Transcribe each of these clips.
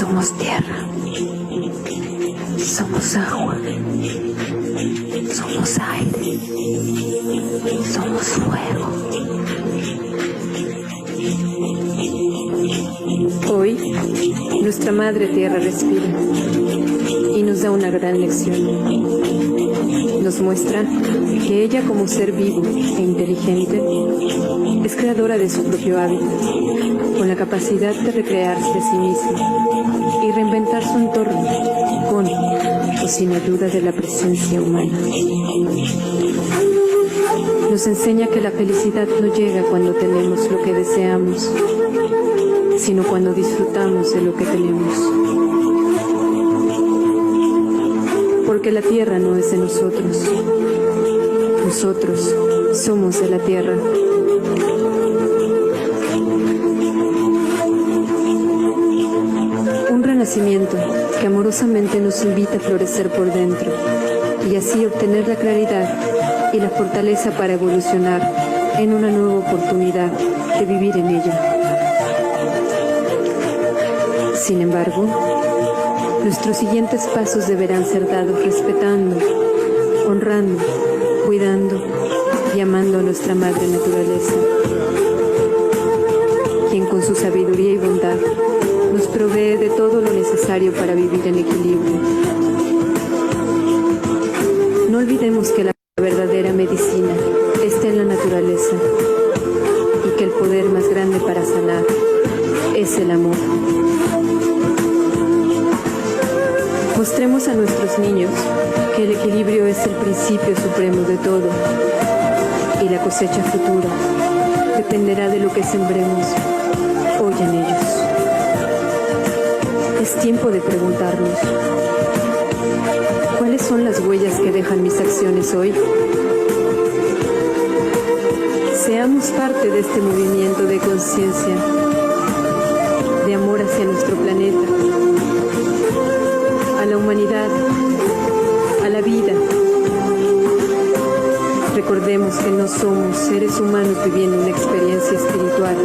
Somos tierra, somos agua, somos aire, somos fuego. Hoy, nuestra Madre Tierra respira y nos da una gran lección. Nos muestra que ella, como ser vivo e inteligente, es creadora de su propio hábitat, con la capacidad de recrearse a sí misma y reinventar su entorno, con o sin ayuda de la presencia humana. Nos enseña que la felicidad no llega cuando tenemos lo que deseamos, sino cuando disfrutamos de lo que tenemos. Porque la tierra no es de nosotros. Nosotros somos de la tierra. Un renacimiento que amorosamente nos invita a florecer por dentro y así obtener la claridad y la fortaleza para evolucionar en una nueva oportunidad de vivir en ella. Sin embargo, nuestros siguientes pasos deberán ser dados respetando, honrando, cuidando y amando a nuestra madre naturaleza, quien con su sabiduría y bondad nos provee de todo lo necesario para vivir en equilibrio. No olvidemos que la verdadera medicina está en la naturaleza y que el poder más grande para sanar es el amor. Mostremos a nuestros niños que el equilibrio es el principio supremo de todo y la cosecha futura dependerá de lo que sembremos hoy en ellos. Es tiempo de preguntarnos, ¿cuáles son las huellas que dejan mis acciones hoy? Seamos parte de este movimiento de conciencia, de amor hacia nuestro planeta, a la humanidad, a la vida. Recordemos que no somos seres humanos viviendo una experiencia espiritual.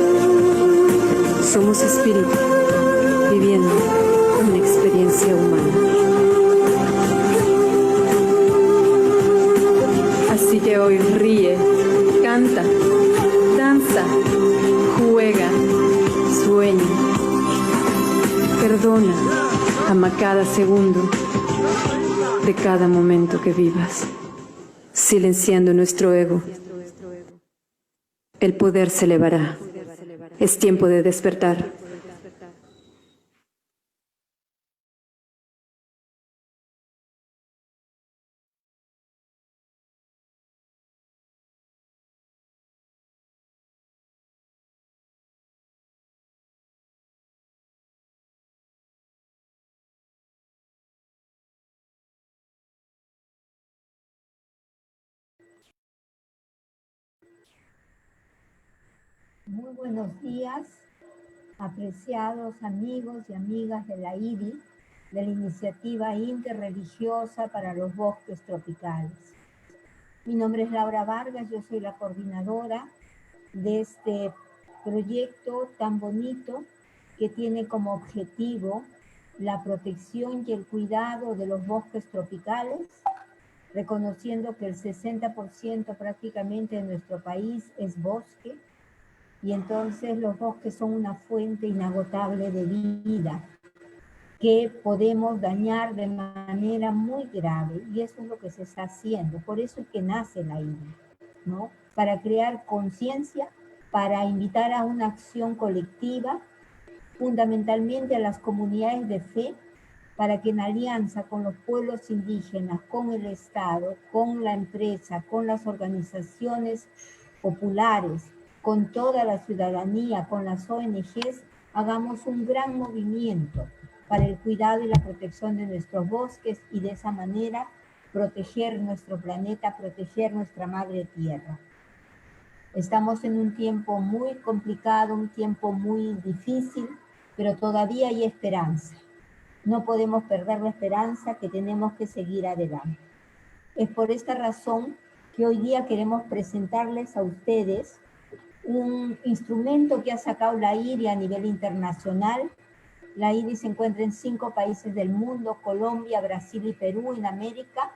Somos espíritu viviendo una experiencia humana. Así que hoy ríe, canta, danza, juega, sueña, perdona. Ama cada segundo de cada momento que vivas, silenciando nuestro ego. El poder se elevará. Es tiempo de despertar. Muy buenos días, apreciados amigos y amigas de la IDI, de la Iniciativa Interreligiosa para los Bosques Tropicales. Mi nombre es Laura Vargas, yo soy la coordinadora de este proyecto tan bonito que tiene como objetivo la protección y el cuidado de los bosques tropicales, reconociendo que el 60% prácticamente de nuestro país es bosque, y entonces los bosques son una fuente inagotable de vida que podemos dañar de manera muy grave, y eso es lo que se está haciendo. Por eso es que nace la IDI, ¿no? Para crear conciencia, para invitar a una acción colectiva, fundamentalmente a las comunidades de fe, para que en alianza con los pueblos indígenas, con el Estado, con la empresa, con las organizaciones populares, con toda la ciudadanía, con las ONGs, hagamos un gran movimiento para el cuidado y la protección de nuestros bosques y de esa manera proteger nuestro planeta, proteger nuestra madre tierra. Estamos en un tiempo muy complicado, un tiempo muy difícil, pero todavía hay esperanza. No podemos perder la esperanza, que tenemos que seguir adelante. Es por esta razón que hoy día queremos presentarles a ustedes un instrumento que ha sacado la IRI a nivel internacional, La IDI se encuentra en 5 países del mundo: Colombia, Brasil y Perú en América,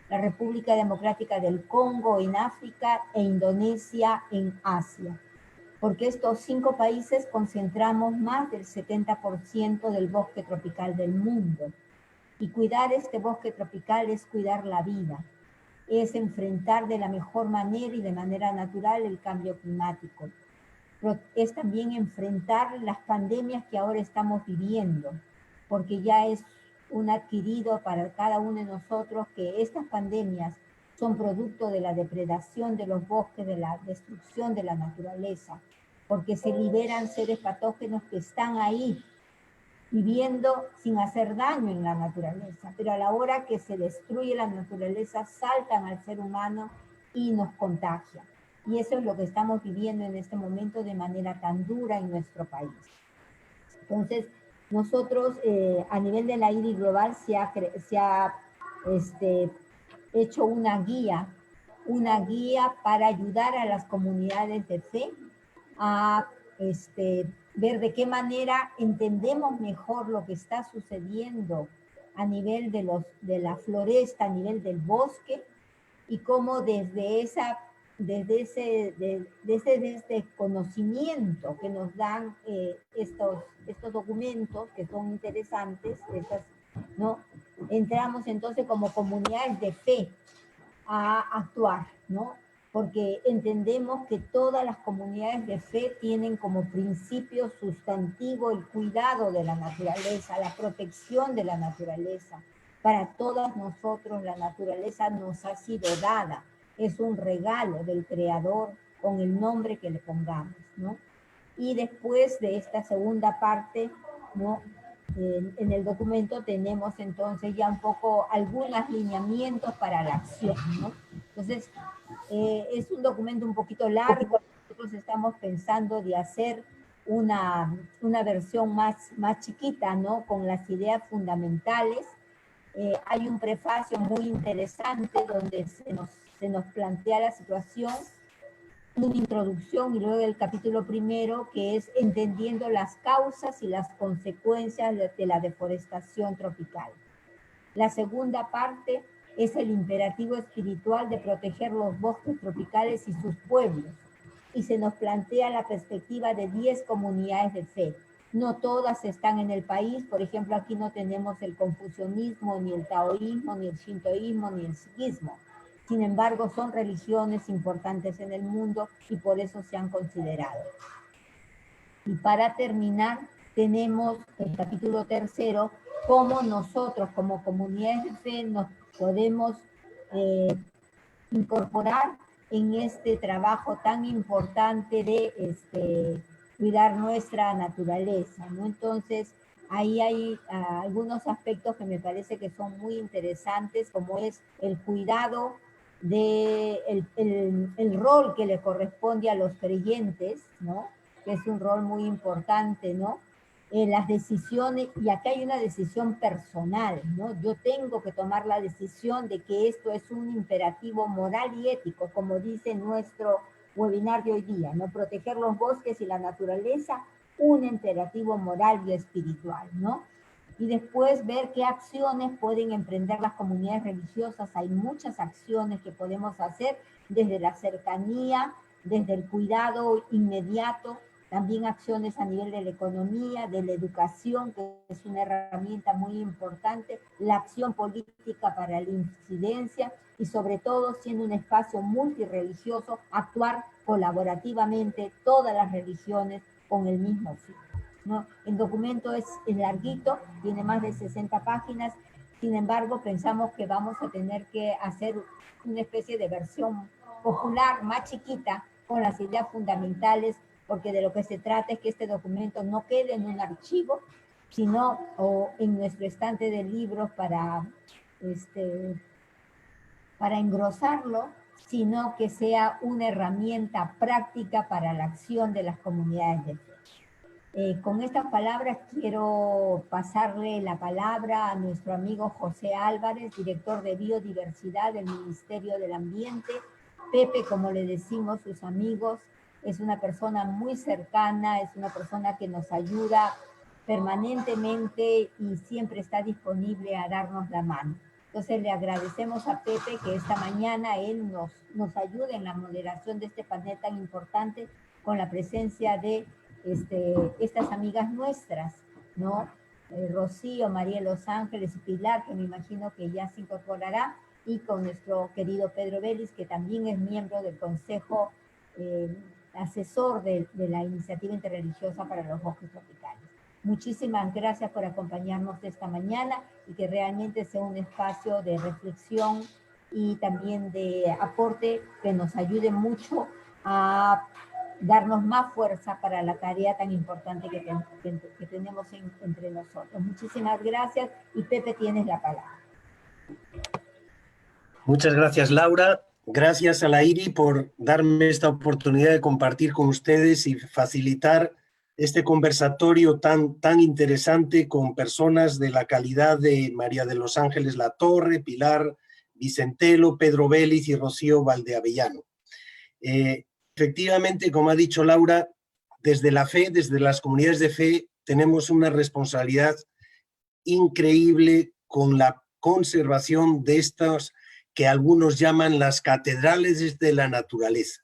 la República Democrática del Congo en África e Indonesia en Asia. Porque estos 5 países concentramos más del 70% del bosque tropical del mundo. Y cuidar este bosque tropical es cuidar la vida, es enfrentar de la mejor manera y de manera natural el cambio climático. Pero es también enfrentar las pandemias que ahora estamos viviendo, porque ya es un adquirido para cada uno de nosotros que estas pandemias son producto de la depredación de los bosques, de la destrucción de la naturaleza, porque se liberan seres patógenos que están ahí viviendo sin hacer daño en la naturaleza, pero a la hora que se destruye la naturaleza saltan al ser humano y nos contagian. Y eso es lo que estamos viviendo en este momento de manera tan dura en nuestro país. Entonces, nosotros a nivel de la IDI Global se ha hecho una guía para ayudar a las comunidades de fe a ver de qué manera entendemos mejor lo que está sucediendo a nivel de la floresta, a nivel del bosque, y cómo desde este conocimiento que nos dan estos documentos que son interesantes, ¿no? Entramos entonces como comunidades de fe a actuar, ¿no? Porque entendemos que todas las comunidades de fe tienen como principio sustantivo el cuidado de la naturaleza, la protección de la naturaleza. Para todas nosotros la naturaleza nos ha sido dada, es un regalo del Creador con el nombre que le pongamos, ¿no? Y después de esta segunda parte, ¿no? En el documento tenemos entonces ya un poco algunos lineamientos para la acción, ¿no? Entonces, es un documento un poquito largo. Nosotros estamos pensando de hacer una versión más chiquita, ¿no? Con las ideas fundamentales. Hay un prefacio muy interesante donde se nos plantea la situación, una introducción y luego el capítulo primero, que es entendiendo las causas y las consecuencias de la deforestación tropical. La segunda parte es el imperativo espiritual de proteger los bosques tropicales y sus pueblos, y se nos plantea la perspectiva de 10 comunidades de fe. No todas están en el país, por ejemplo, aquí no tenemos el confucianismo, ni el taoísmo, ni el shintoísmo, ni el sikhismo. Sin embargo, son religiones importantes en el mundo y por eso se han considerado. Y para terminar, tenemos el capítulo tercero, cómo nosotros como comunidades de fe nos podemos incorporar en este trabajo tan importante de cuidar nuestra naturaleza, ¿no? Entonces, ahí hay algunos aspectos que me parece que son muy interesantes, como es el cuidado el rol que le corresponde a los creyentes, ¿no? Que es un rol muy importante, ¿no? Las decisiones, y acá hay una decisión personal, ¿no? Yo tengo que tomar la decisión de que esto es un imperativo moral y ético, como dice nuestro webinar de hoy día, ¿no? Proteger los bosques y la naturaleza, un imperativo moral y espiritual, ¿no? Y después ver qué acciones pueden emprender las comunidades religiosas. Hay muchas acciones que podemos hacer desde la cercanía, desde el cuidado inmediato, también acciones a nivel de la economía, de la educación, que es una herramienta muy importante, la acción política para la incidencia y sobre todo, siendo un espacio multirreligioso, actuar colaborativamente todas las religiones con el mismo fin, ¿no? El documento es larguito, tiene más de 60 páginas, sin embargo pensamos que vamos a tener que hacer una especie de versión popular más chiquita con las ideas fundamentales, porque de lo que se trata es que este documento no quede en un archivo, sino en nuestro estante de libros para engrosarlo, sino que sea una herramienta práctica para la acción de las comunidades de fe. Con estas palabras quiero pasarle la palabra a nuestro amigo José Álvarez, director de Biodiversidad del Ministerio del Ambiente. Pepe, como le decimos sus amigos, es una persona muy cercana, es una persona que nos ayuda permanentemente y siempre está disponible a darnos la mano. Entonces le agradecemos a Pepe que esta mañana él nos ayude en la moderación de este panel tan importante con la presencia de estas amigas nuestras, ¿no? Rocío, María de los Ángeles y Pilar, que me imagino que ya se incorporará, y con nuestro querido Pedro Vélez, que también es miembro del Consejo asesor de la Iniciativa Interreligiosa para los Bosques Tropicales. Muchísimas gracias por acompañarnos esta mañana y que realmente sea un espacio de reflexión y también de aporte que nos ayude mucho a darnos más fuerza para la tarea tan importante que tenemos entre nosotros. Muchísimas gracias y Pepe, tienes la palabra. Muchas gracias, Laura. Gracias a la IRI por darme esta oportunidad de compartir con ustedes y facilitar este conversatorio tan interesante con personas de la calidad de María de los Ángeles Latorre, Pilar Vicentelo, Pedro Vélez y Rocío Valdeavellano. Efectivamente, como ha dicho Laura, desde la fe, desde las comunidades de fe, tenemos una responsabilidad increíble con la conservación de estas que algunos llaman las catedrales de la naturaleza.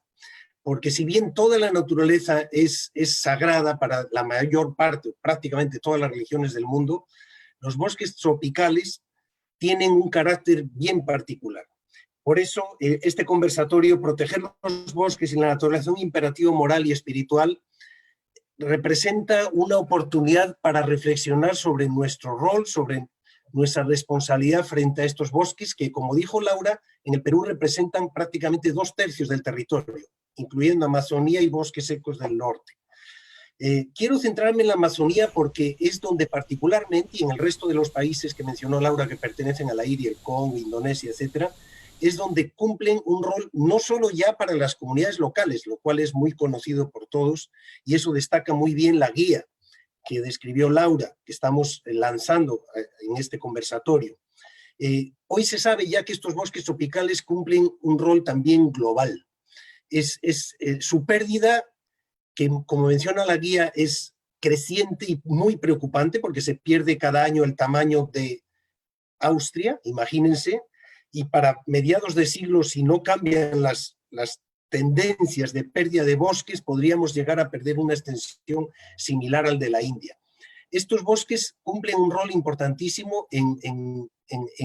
Porque si bien toda la naturaleza es sagrada para la mayor parte, prácticamente todas las religiones del mundo, los bosques tropicales tienen un carácter bien particular. Por eso, este conversatorio, proteger los bosques y la naturaleza, un imperativo moral y espiritual, representa una oportunidad para reflexionar sobre nuestro rol, sobre nuestra responsabilidad frente a estos bosques que, como dijo Laura, en el Perú representan prácticamente 2/3 del territorio, incluyendo Amazonía y bosques secos del norte. Quiero centrarme en la Amazonía porque es donde particularmente, y en el resto de los países que mencionó Laura que pertenecen a la IRI, el Congo, Indonesia, etcétera, es donde cumplen un rol no solo ya para las comunidades locales, lo cual es muy conocido por todos, y eso destaca muy bien la guía que describió Laura, que estamos lanzando en este conversatorio. Hoy se sabe ya que estos bosques tropicales cumplen un rol también global. Su pérdida, que como menciona la guía, es creciente y muy preocupante porque se pierde cada año el tamaño de Austria, imagínense, y para mediados de siglo, si no cambian las tendencias de pérdida de bosques, podríamos llegar a perder una extensión similar al de la India. Estos bosques cumplen un rol importantísimo en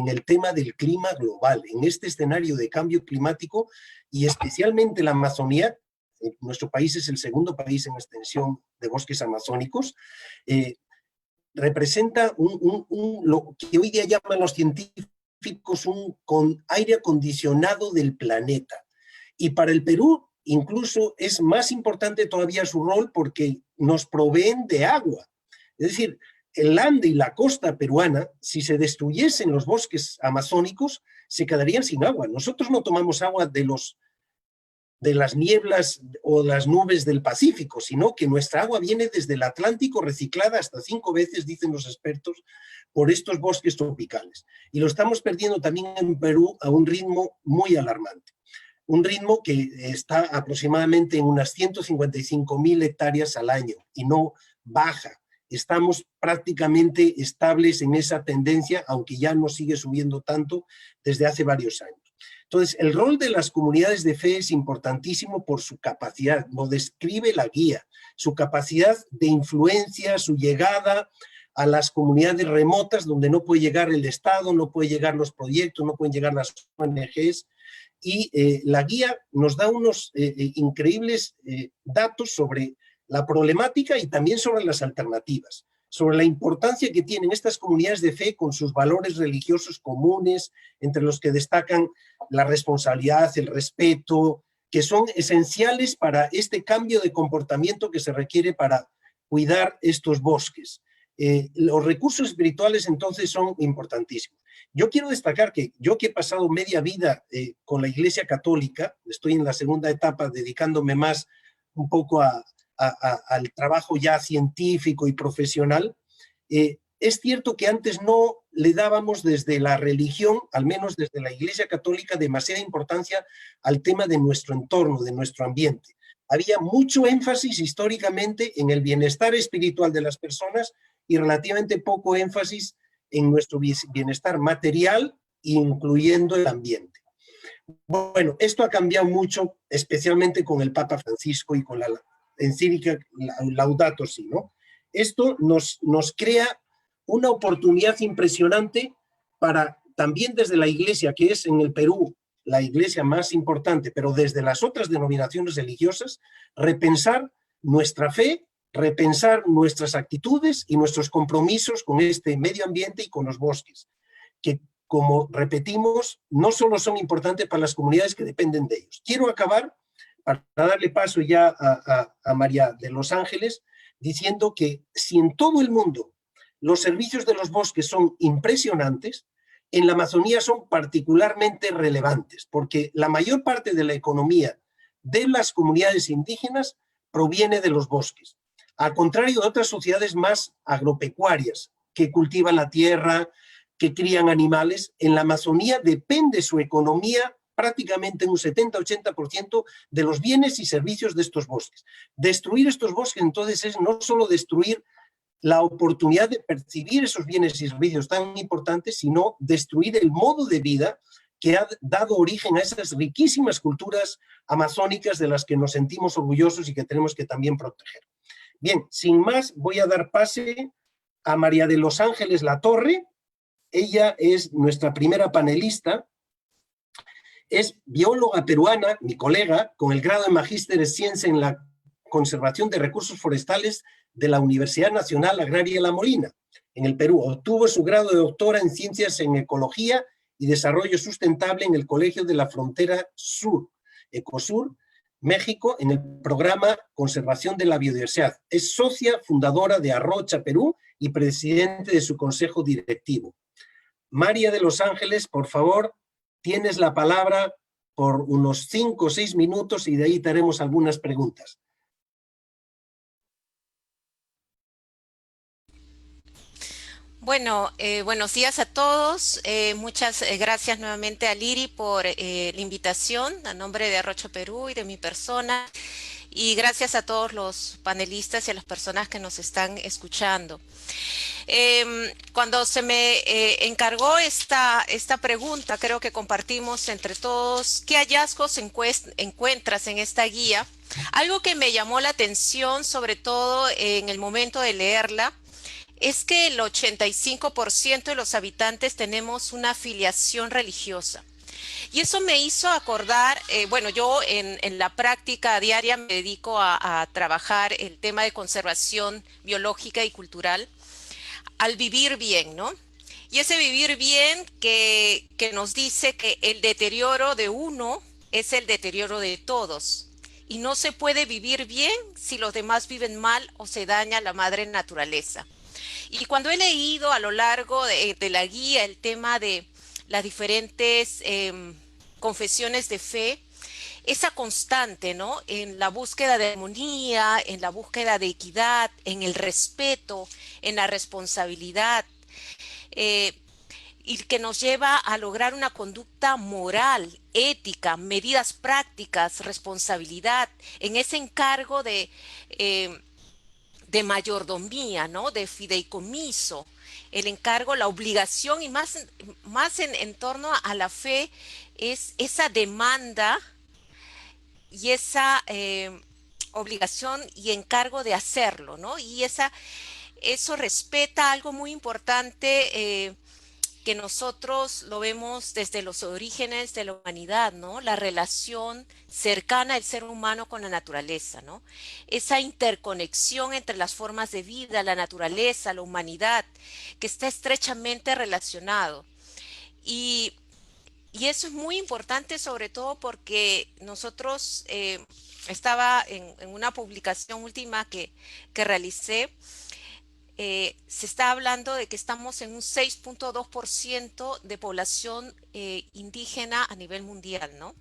el tema del clima global, en este escenario de cambio climático y especialmente la Amazonía. Nuestro país es el segundo país en extensión de bosques amazónicos. Representa lo que hoy día llaman los científicos un aire acondicionado del planeta. Y para el Perú incluso es más importante todavía su rol porque nos proveen de agua. Es decir, el Ande y la costa peruana, si se destruyesen los bosques amazónicos, se quedarían sin agua. Nosotros no tomamos agua de las nieblas o las nubes del Pacífico, sino que nuestra agua viene desde el Atlántico reciclada hasta 5 veces, dicen los expertos, por estos bosques tropicales. Y lo estamos perdiendo también en Perú a un ritmo muy alarmante. Un ritmo que está aproximadamente en unas 155.000 hectáreas al año y no baja. Estamos prácticamente estables en esa tendencia, aunque ya no sigue subiendo tanto desde hace varios años. Entonces, el rol de las comunidades de fe es importantísimo por su capacidad, lo describe la guía, su capacidad de influencia, su llegada a las comunidades remotas donde no puede llegar el Estado, no puede llegar los proyectos, no pueden llegar las ONGs, y la guía nos da unos increíbles datos sobre la problemática y también sobre las alternativas, sobre la importancia que tienen estas comunidades de fe con sus valores religiosos comunes, entre los que destacan la responsabilidad, el respeto, que son esenciales para este cambio de comportamiento que se requiere para cuidar estos bosques. Los recursos espirituales entonces son importantísimos. Yo quiero destacar que yo que he pasado media vida con la Iglesia Católica, estoy en la segunda etapa dedicándome más un poco al trabajo ya científico y profesional, es cierto que antes no le dábamos desde la religión, al menos desde la Iglesia Católica, demasiada importancia al tema de nuestro entorno, de nuestro ambiente. Había mucho énfasis históricamente en el bienestar espiritual de las personas y relativamente poco énfasis en nuestro bienestar material, incluyendo el ambiente. Bueno, esto ha cambiado mucho, especialmente con el Papa Francisco y con la encíclica Laudato Si, ¿no? Esto nos crea una oportunidad impresionante para, también desde la Iglesia, que es en el Perú la iglesia más importante, pero desde las otras denominaciones religiosas, repensar nuestra fe, repensar nuestras actitudes y nuestros compromisos con este medio ambiente y con los bosques, que, como repetimos, no solo son importantes para las comunidades que dependen de ellos. Quiero acabar, para darle paso ya a María de Los Ángeles, diciendo que si en todo el mundo los servicios de los bosques son impresionantes, en la Amazonía son particularmente relevantes, porque la mayor parte de la economía de las comunidades indígenas proviene de los bosques, al contrario de otras sociedades más agropecuarias, que cultivan la tierra, que crían animales. En la Amazonía depende su economía prácticamente un 70-80% de los bienes y servicios de estos bosques. Destruir estos bosques, entonces, es no solo destruir la oportunidad de percibir esos bienes y servicios tan importantes, sino destruir el modo de vida que ha dado origen a esas riquísimas culturas amazónicas de las que nos sentimos orgullosos y que tenemos que también proteger. Bien, sin más, voy a dar pase a María de Los Ángeles Latorre. Ella es nuestra primera panelista. Es bióloga peruana, mi colega, con el grado de Magíster en Ciencia en la Conservación de Recursos Forestales de la Universidad Nacional Agraria La Molina, en el Perú. Obtuvo su grado de doctora en Ciencias en Ecología y Desarrollo Sustentable en el Colegio de la Frontera Sur, Ecosur, México, en el programa Conservación de la Biodiversidad. Es socia fundadora de Arrocha Perú y presidente de su consejo directivo. María de Los Ángeles, por favor, tienes la palabra por unos 5 o 6 minutos y de ahí tenemos algunas preguntas. Bueno, buenos días a todos. Muchas gracias nuevamente a Liri por la invitación a nombre de Arrocha Perú y de mi persona. Y gracias a todos los panelistas y a las personas que nos están escuchando. Cuando se me encargó esta pregunta, creo que compartimos entre todos qué hallazgos encuentras en esta guía. Algo que me llamó la atención, sobre todo en el momento de leerla, es que el 85% de los habitantes tenemos una afiliación religiosa. Y eso me hizo acordar, bueno, yo en la práctica diaria me dedico a trabajar el tema de conservación biológica y cultural, al vivir bien, ¿no? Y ese vivir bien que nos dice que el deterioro de uno es el deterioro de todos. Y no se puede vivir bien si los demás viven mal o se daña la madre naturaleza. Y cuando he leído a lo largo de la guía el tema de las diferentes confesiones de fe, esa constante, ¿no? En la búsqueda de armonía, en la búsqueda de equidad, en el respeto, en la responsabilidad, y que nos lleva a lograr una conducta moral, ética, medidas prácticas, responsabilidad, en ese encargo de mayordomía, ¿no? De fideicomiso, el encargo, la obligación y más en torno a la fe es esa demanda y esa obligación y encargo de hacerlo, ¿no? Y eso respeta algo muy importante que nosotros lo vemos desde los orígenes de la humanidad, ¿no? La relación cercana del ser humano con la naturaleza, ¿no? Esa interconexión entre las formas de vida, la naturaleza, la humanidad, que está estrechamente relacionado. Y eso es muy importante, sobre todo porque nosotros, estaba en una publicación última que realicé, se está hablando de que estamos en un 6.2% de población indígena a nivel mundial, ¿no?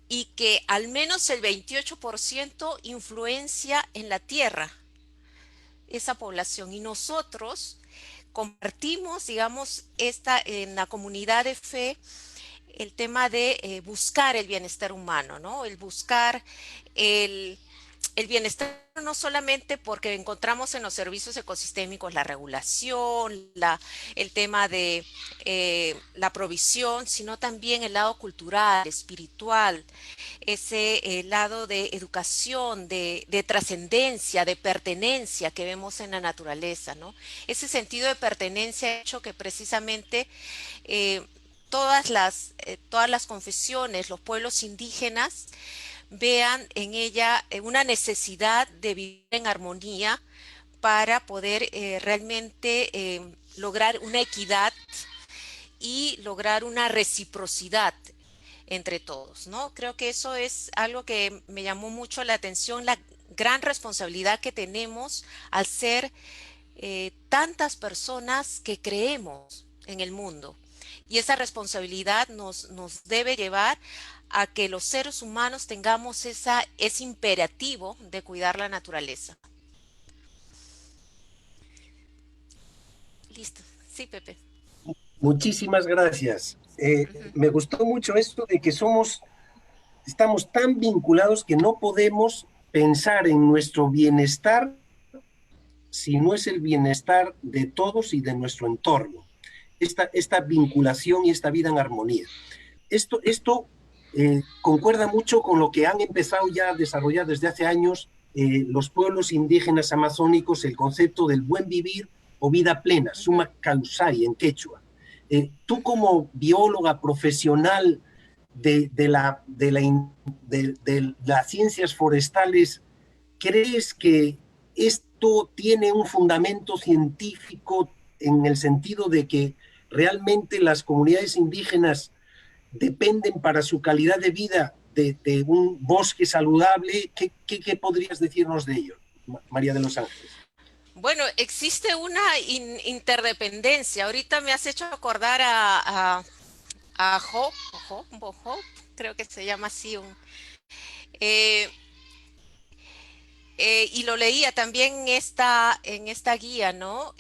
Y que al menos el 28% influencia en la tierra, esa población. Y nosotros compartimos, digamos, en la comunidad de fe, el tema de buscar el bienestar humano, ¿no? El buscar el bienestar no solamente porque encontramos en los servicios ecosistémicos la regulación, el tema de la provisión, sino también el lado cultural, espiritual, ese lado de educación, de trascendencia, de pertenencia que vemos en la naturaleza, ¿no? Ese sentido de pertenencia ha hecho que precisamente eh, todas las confesiones, los pueblos indígenas, vean en ella una necesidad de vivir en armonía para poder realmente lograr una equidad y lograr una reciprocidad entre todos, ¿no? Creo que eso es algo que me llamó mucho la atención, la gran responsabilidad que tenemos al ser tantas personas que creemos en el mundo. Y esa responsabilidad nos debe llevar a que los seres humanos tengamos ese imperativo de cuidar la naturaleza. Listo. Sí, Pepe. Muchísimas gracias. Ujú. Me gustó mucho esto de que estamos tan vinculados que no podemos pensar en nuestro bienestar si no es el bienestar de todos y de nuestro entorno. Esta vinculación y esta vida en armonía. Esto concuerda mucho con lo que han empezado ya a desarrollar desde hace años los pueblos indígenas amazónicos, el concepto del buen vivir o vida plena, Ujú. suma causai en quechua. Tú como bióloga profesional de las ciencias forestales, ¿crees que esto tiene un fundamento científico en el sentido de que realmente las comunidades indígenas dependen para su calidad de vida de un bosque saludable? ¿Qué podrías decirnos de ello, María de los Ángeles? Bueno, existe una interdependencia. Ahorita me has hecho acordar a Hope, Hope, creo que se llama así. Eh, y lo leía también en esta guía, ¿no?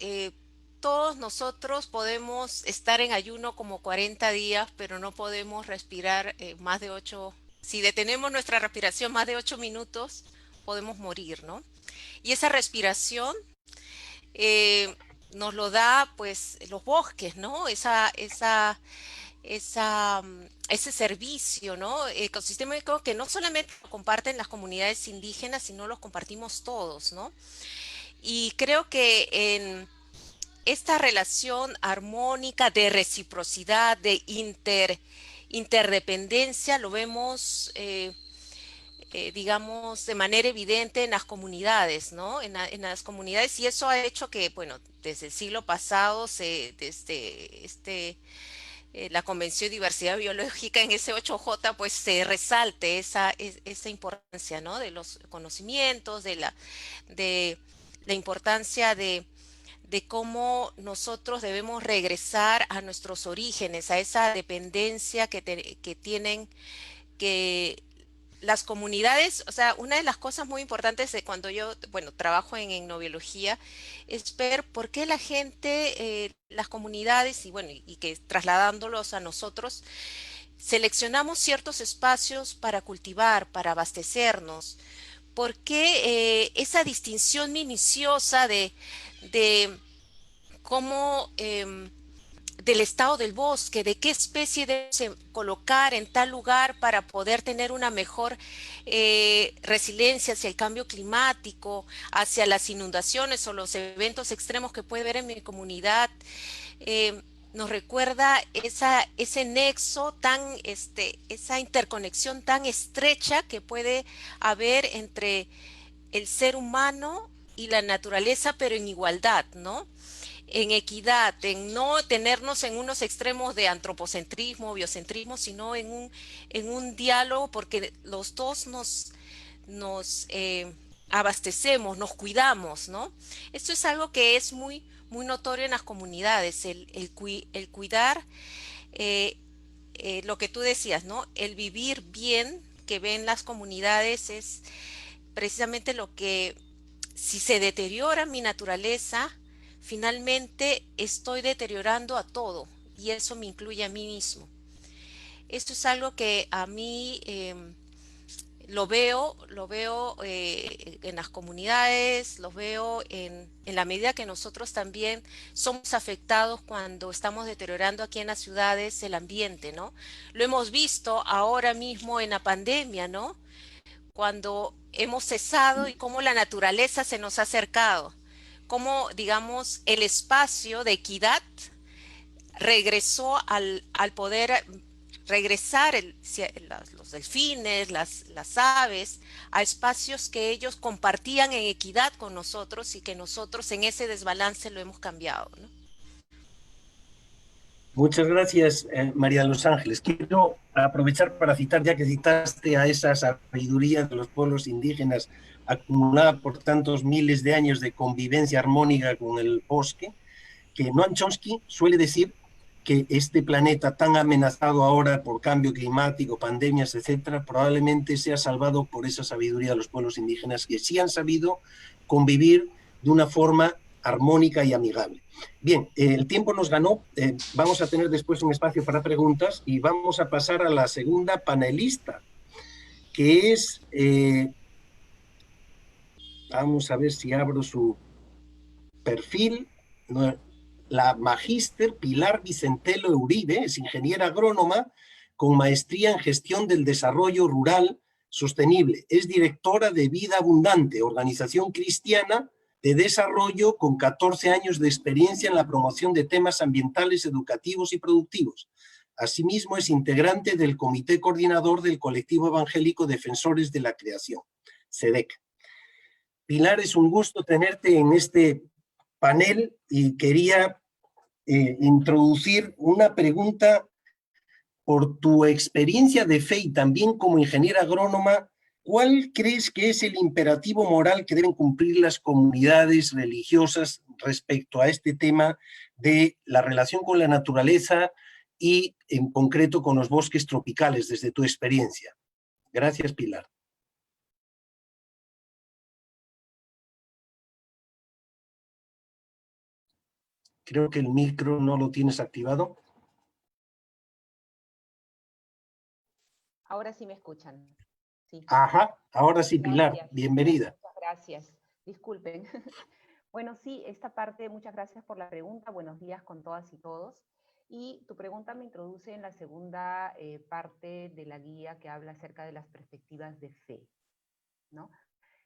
Todos nosotros podemos estar en ayuno como 40 días, pero no podemos respirar más de 8. Si detenemos nuestra respiración más de 8 minutos, podemos morir, ¿no? Y esa respiración eh, nos lo da, pues, los bosques, ¿no? Ese servicio, ¿no? Ecosistémico que no solamente lo comparten las comunidades indígenas, sino los compartimos todos, ¿no? Y creo que en esta relación armónica de reciprocidad, de interdependencia, lo vemos, digamos, de manera evidente en las comunidades, ¿no? En las comunidades, y eso ha hecho que, bueno, desde el siglo pasado, desde la Convención de Diversidad Biológica en ese 8J, pues se resalte esa importancia, ¿no? De los conocimientos, de la importancia de cómo nosotros debemos regresar a nuestros orígenes, a esa dependencia que tienen que las comunidades. O sea, una de las cosas muy importantes de cuando yo, bueno, trabajo en etnobiología, es ver por qué la gente, las comunidades, y bueno, y que trasladándolos a nosotros, seleccionamos ciertos espacios para cultivar, para abastecernos. ¿Por qué esa distinción minuciosa de cómo del estado del bosque, de qué especie debe colocar en tal lugar para poder tener una mejor resiliencia hacia el cambio climático, hacia las inundaciones o los eventos extremos que puede haber en mi comunidad? eh, Nos recuerda ese nexo esa interconexión tan estrecha que puede haber entre el ser humano y la naturaleza, pero en igualdad, ¿no? En equidad, en no tenernos en unos extremos de antropocentrismo, biocentrismo, sino en un diálogo, porque los dos nos abastecemos, nos cuidamos, ¿no? Esto es algo que es muy notorio en las comunidades, el cuidar, eh, lo que tú decías, ¿no? El vivir bien que ven las comunidades es precisamente lo que, si se deteriora mi naturaleza, finalmente estoy deteriorando a todo y eso me incluye a mí mismo. Esto es algo que a mí lo veo en las comunidades, lo veo en la medida que nosotros también somos afectados cuando estamos deteriorando aquí en las ciudades el ambiente, ¿no? Lo hemos visto ahora mismo en la pandemia, ¿no? Cuando hemos cesado y cómo la naturaleza se nos ha acercado, cómo, digamos, el espacio de equidad regresó al poder regresar los delfines, las aves, a espacios que ellos compartían en equidad con nosotros y que nosotros en ese desbalance lo hemos cambiado, ¿no? Muchas gracias, María de los Ángeles. Quiero aprovechar para citar, ya que citaste a esa sabiduría de los pueblos indígenas acumulada por tantos miles de años de convivencia armónica con el bosque, que Noam Chomsky suele decir que este planeta tan amenazado ahora por cambio climático, pandemias, etcétera, probablemente sea salvado por esa sabiduría de los pueblos indígenas que sí han sabido convivir de una forma armónica y amigable. Bien, el tiempo nos ganó, vamos a tener después un espacio para preguntas y vamos a pasar a la segunda panelista, que es, vamos a ver si abro su perfil, la magíster Pilar Vicentelo Uribe, es ingeniera agrónoma con maestría en gestión del desarrollo rural sostenible. Es directora de Vida Abundante, organización cristiana de desarrollo con 14 años de experiencia en la promoción de temas ambientales, educativos y productivos. Asimismo, es integrante del Comité Coordinador del Colectivo Evangélico Defensores de la Creación, CEDEC. Pilar, es un gusto tenerte en este panel y quería introducir una pregunta por tu experiencia de fe y también como ingeniera agrónoma. ¿Cuál crees que es el imperativo moral que deben cumplir las comunidades religiosas respecto a este tema de la relación con la naturaleza y en concreto con los bosques tropicales desde tu experiencia? Gracias, Pilar. Creo que el micro no lo tienes activado. Ahora sí me escuchan. Sí. Ajá, ahora sí, Pilar, Gracias. bienvenida. Muchas gracias. Disculpen. Bueno, sí, esta parte, muchas gracias por la pregunta. Buenos días con todas y todos. Y tu pregunta me introduce en la segunda parte de la guía que habla acerca de las perspectivas de fe, ¿no?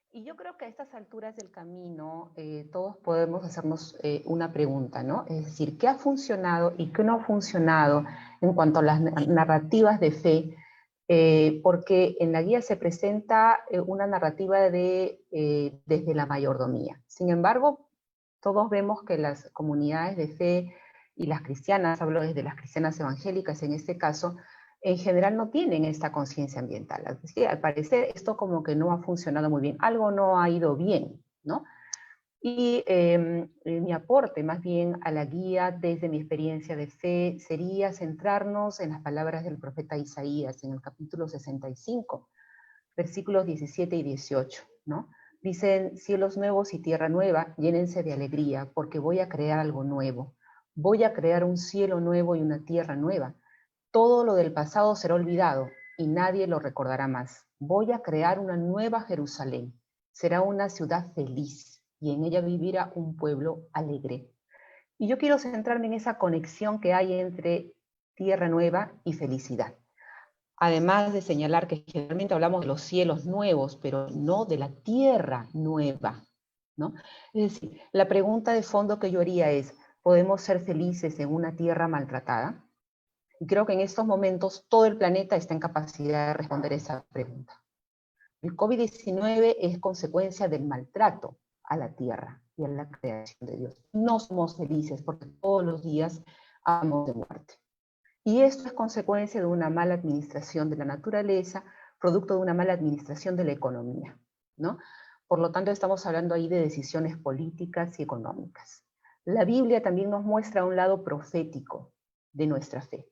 Y yo creo que a estas alturas del camino todos podemos hacernos una pregunta, ¿no? Es decir, ¿qué ha funcionado y qué no ha funcionado en cuanto a las narrativas de fe? Porque en la guía se presenta una narrativa desde la mayordomía. Sin embargo, todos vemos que las comunidades de fe y las cristianas, hablo desde las cristianas evangélicas en este caso, en general no tienen esta conciencia ambiental. Así que al parecer esto como que no ha funcionado muy bien, algo no ha ido bien, ¿no? Y mi aporte más bien a la guía desde mi experiencia de fe sería centrarnos en las palabras del profeta Isaías en el capítulo 65, versículos 17 y 18, ¿no? Dicen, cielos nuevos y tierra nueva, llénense de alegría, porque voy a crear algo nuevo. Voy a crear un cielo nuevo y una tierra nueva. Todo lo del pasado será olvidado y nadie lo recordará más. Voy a crear una nueva Jerusalén. Será una ciudad feliz y en ella vivirá un pueblo alegre. Y yo quiero centrarme en esa conexión que hay entre tierra nueva y felicidad. Además de señalar que generalmente hablamos de los cielos nuevos, pero no de la tierra nueva, ¿no? Es decir, la pregunta de fondo que yo haría es, ¿podemos ser felices en una tierra maltratada? Y creo que en estos momentos todo el planeta está en capacidad de responder esa pregunta. El COVID-19 es consecuencia del maltrato a la tierra y a la creación de Dios. No somos felices porque todos los días hablamos de muerte. Y esto es consecuencia de una mala administración de la naturaleza, producto de una mala administración de la economía, ¿no? Por lo tanto, estamos hablando ahí de decisiones políticas y económicas. La Biblia también nos muestra un lado profético de nuestra fe.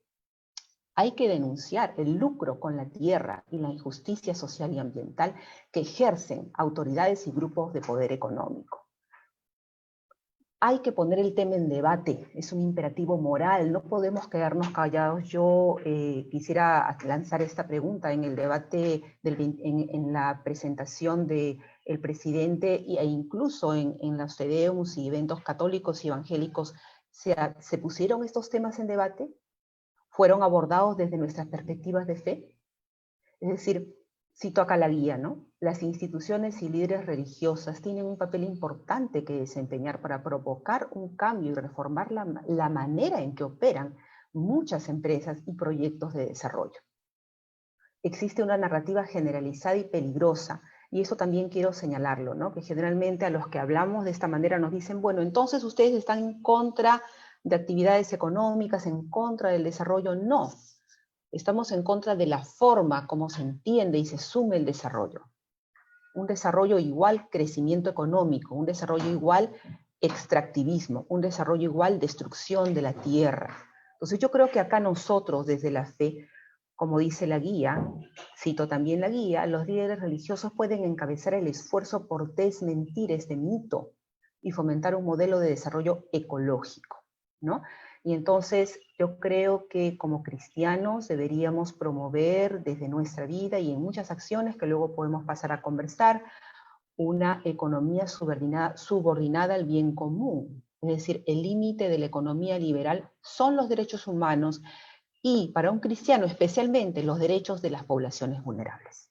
Hay que denunciar el lucro con la tierra y la injusticia social y ambiental que ejercen autoridades y grupos de poder económico. hay que poner el tema en debate, es un imperativo moral, no podemos quedarnos callados. Yo quisiera lanzar esta pregunta en el debate, en la presentación del presidente e incluso en los tedeums y eventos católicos y evangélicos, ¿se pusieron estos temas en debate? ¿Fueron abordados desde nuestras perspectivas de fe? Es decir, cito acá la guía, ¿no? Las instituciones y líderes religiosas tienen un papel importante que desempeñar para provocar un cambio y reformar la manera en que operan muchas empresas y proyectos de desarrollo. Existe una narrativa generalizada y peligrosa, y eso también quiero señalarlo, ¿no? Que generalmente a los que hablamos de esta manera nos dicen, bueno, entonces ustedes están en contra de actividades económicas, en contra del desarrollo. No. Estamos en contra de la forma como se entiende y se asume el desarrollo. Un desarrollo igual crecimiento económico, un desarrollo igual extractivismo, un desarrollo igual destrucción de la tierra. Entonces yo creo que acá nosotros desde la fe, como dice la guía, cito también la guía, los líderes religiosos pueden encabezar el esfuerzo por desmentir este mito y fomentar un modelo de desarrollo ecológico, ¿no? Y entonces yo creo que como cristianos deberíamos promover desde nuestra vida y en muchas acciones que luego podemos pasar a conversar, una economía subordinada al bien común. Es decir, el límite de la economía liberal son los derechos humanos y para un cristiano especialmente los derechos de las poblaciones vulnerables.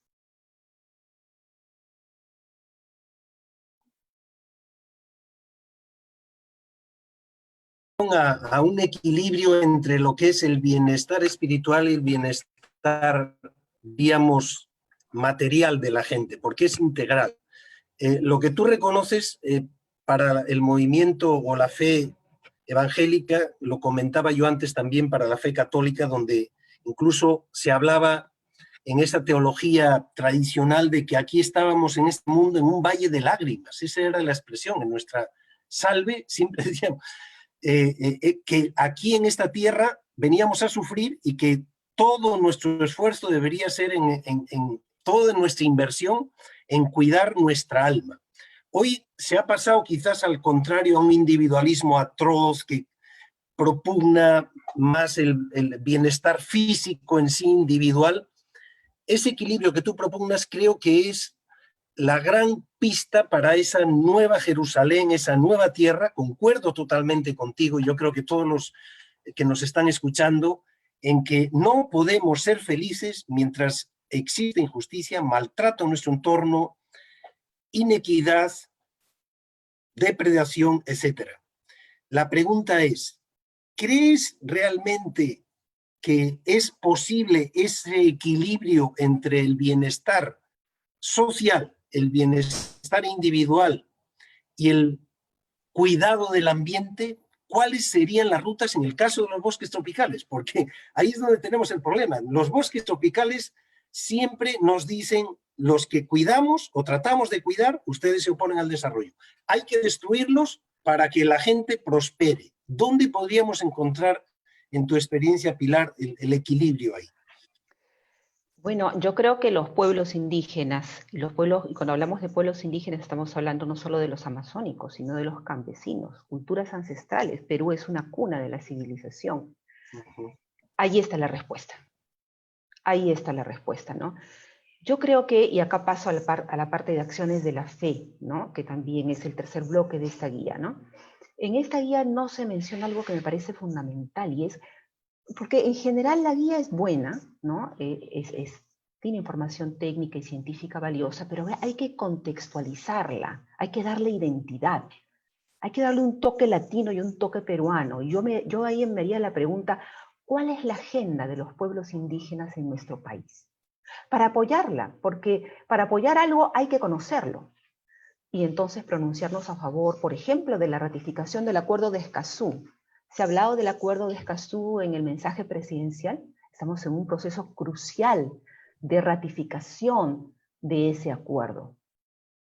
A un equilibrio entre lo que es el bienestar espiritual y el bienestar, digamos, material de la gente, porque es integral. Lo que tú reconoces para el movimiento o la fe evangélica, lo comentaba yo antes también para la fe católica, donde incluso se hablaba en esa teología tradicional de que aquí estábamos en este mundo en un valle de lágrimas. Esa era la expresión. En nuestra salve siempre decíamos que aquí en esta tierra veníamos a sufrir y que todo nuestro esfuerzo debería ser en toda nuestra inversión en cuidar nuestra alma. Hoy se ha pasado quizás al contrario a un individualismo atroz que propugna más el bienestar físico en sí individual. Ese equilibrio que tú propugnas creo que es la gran pista para esa nueva Jerusalén, esa nueva tierra. Concuerdo totalmente contigo, y yo creo que todos los que nos están escuchando, en que no podemos ser felices mientras existe injusticia, maltrato en nuestro entorno, inequidad, depredación, etc. La pregunta es, ¿crees realmente que es posible ese equilibrio entre el bienestar social, el bienestar individual y el cuidado del ambiente? ¿Cuáles serían las rutas en el caso de los bosques tropicales? Porque ahí es donde tenemos el problema. Los bosques tropicales siempre nos dicen, los que cuidamos o tratamos de cuidar, ustedes se oponen al desarrollo. Hay que destruirlos para que la gente prospere. ¿Dónde podríamos encontrar, en tu experiencia, Pilar, el equilibrio ahí? Bueno, yo creo que los pueblos indígenas, y cuando hablamos de pueblos indígenas estamos hablando no solo de los amazónicos, sino de los campesinos, culturas ancestrales. Perú es una cuna de la civilización. Ahí está la respuesta. Ahí está la respuesta, ¿no? Yo creo que, y acá paso a la parte de acciones de la fe, ¿no? Que también es el tercer bloque de esta guía, ¿no? En esta guía no se menciona algo que me parece fundamental, y es porque en general la guía es buena, ¿no? Tiene información técnica y científica valiosa, pero hay que contextualizarla, hay que darle identidad, hay que darle un toque latino y un toque peruano. Y yo ahí me haría la pregunta, ¿cuál es la agenda de los pueblos indígenas en nuestro país? Para apoyarla, porque para apoyar algo hay que conocerlo. Y entonces pronunciarnos a favor, por ejemplo, de la ratificación del Acuerdo de Escazú. Se ha hablado del Acuerdo de Escazú en el mensaje presidencial. Estamos en un proceso crucial de ratificación de ese acuerdo.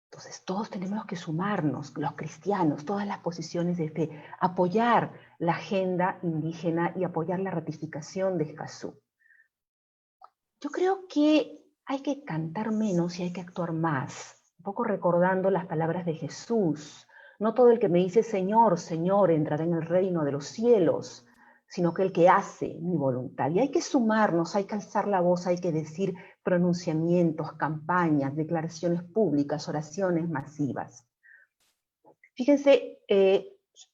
Entonces todos tenemos que sumarnos, los cristianos, todas las posiciones de fe, apoyar la agenda indígena y apoyar la ratificación de Escazú. Yo creo que hay que cantar menos y hay que actuar más. Un poco recordando las palabras de Jesús. No todo el que me dice Señor, Señor, entrará en el reino de los cielos, sino que el que hace mi voluntad. Y hay que sumarnos, hay que alzar la voz, hay que decir pronunciamientos, campañas, declaraciones públicas, oraciones masivas. Fíjense,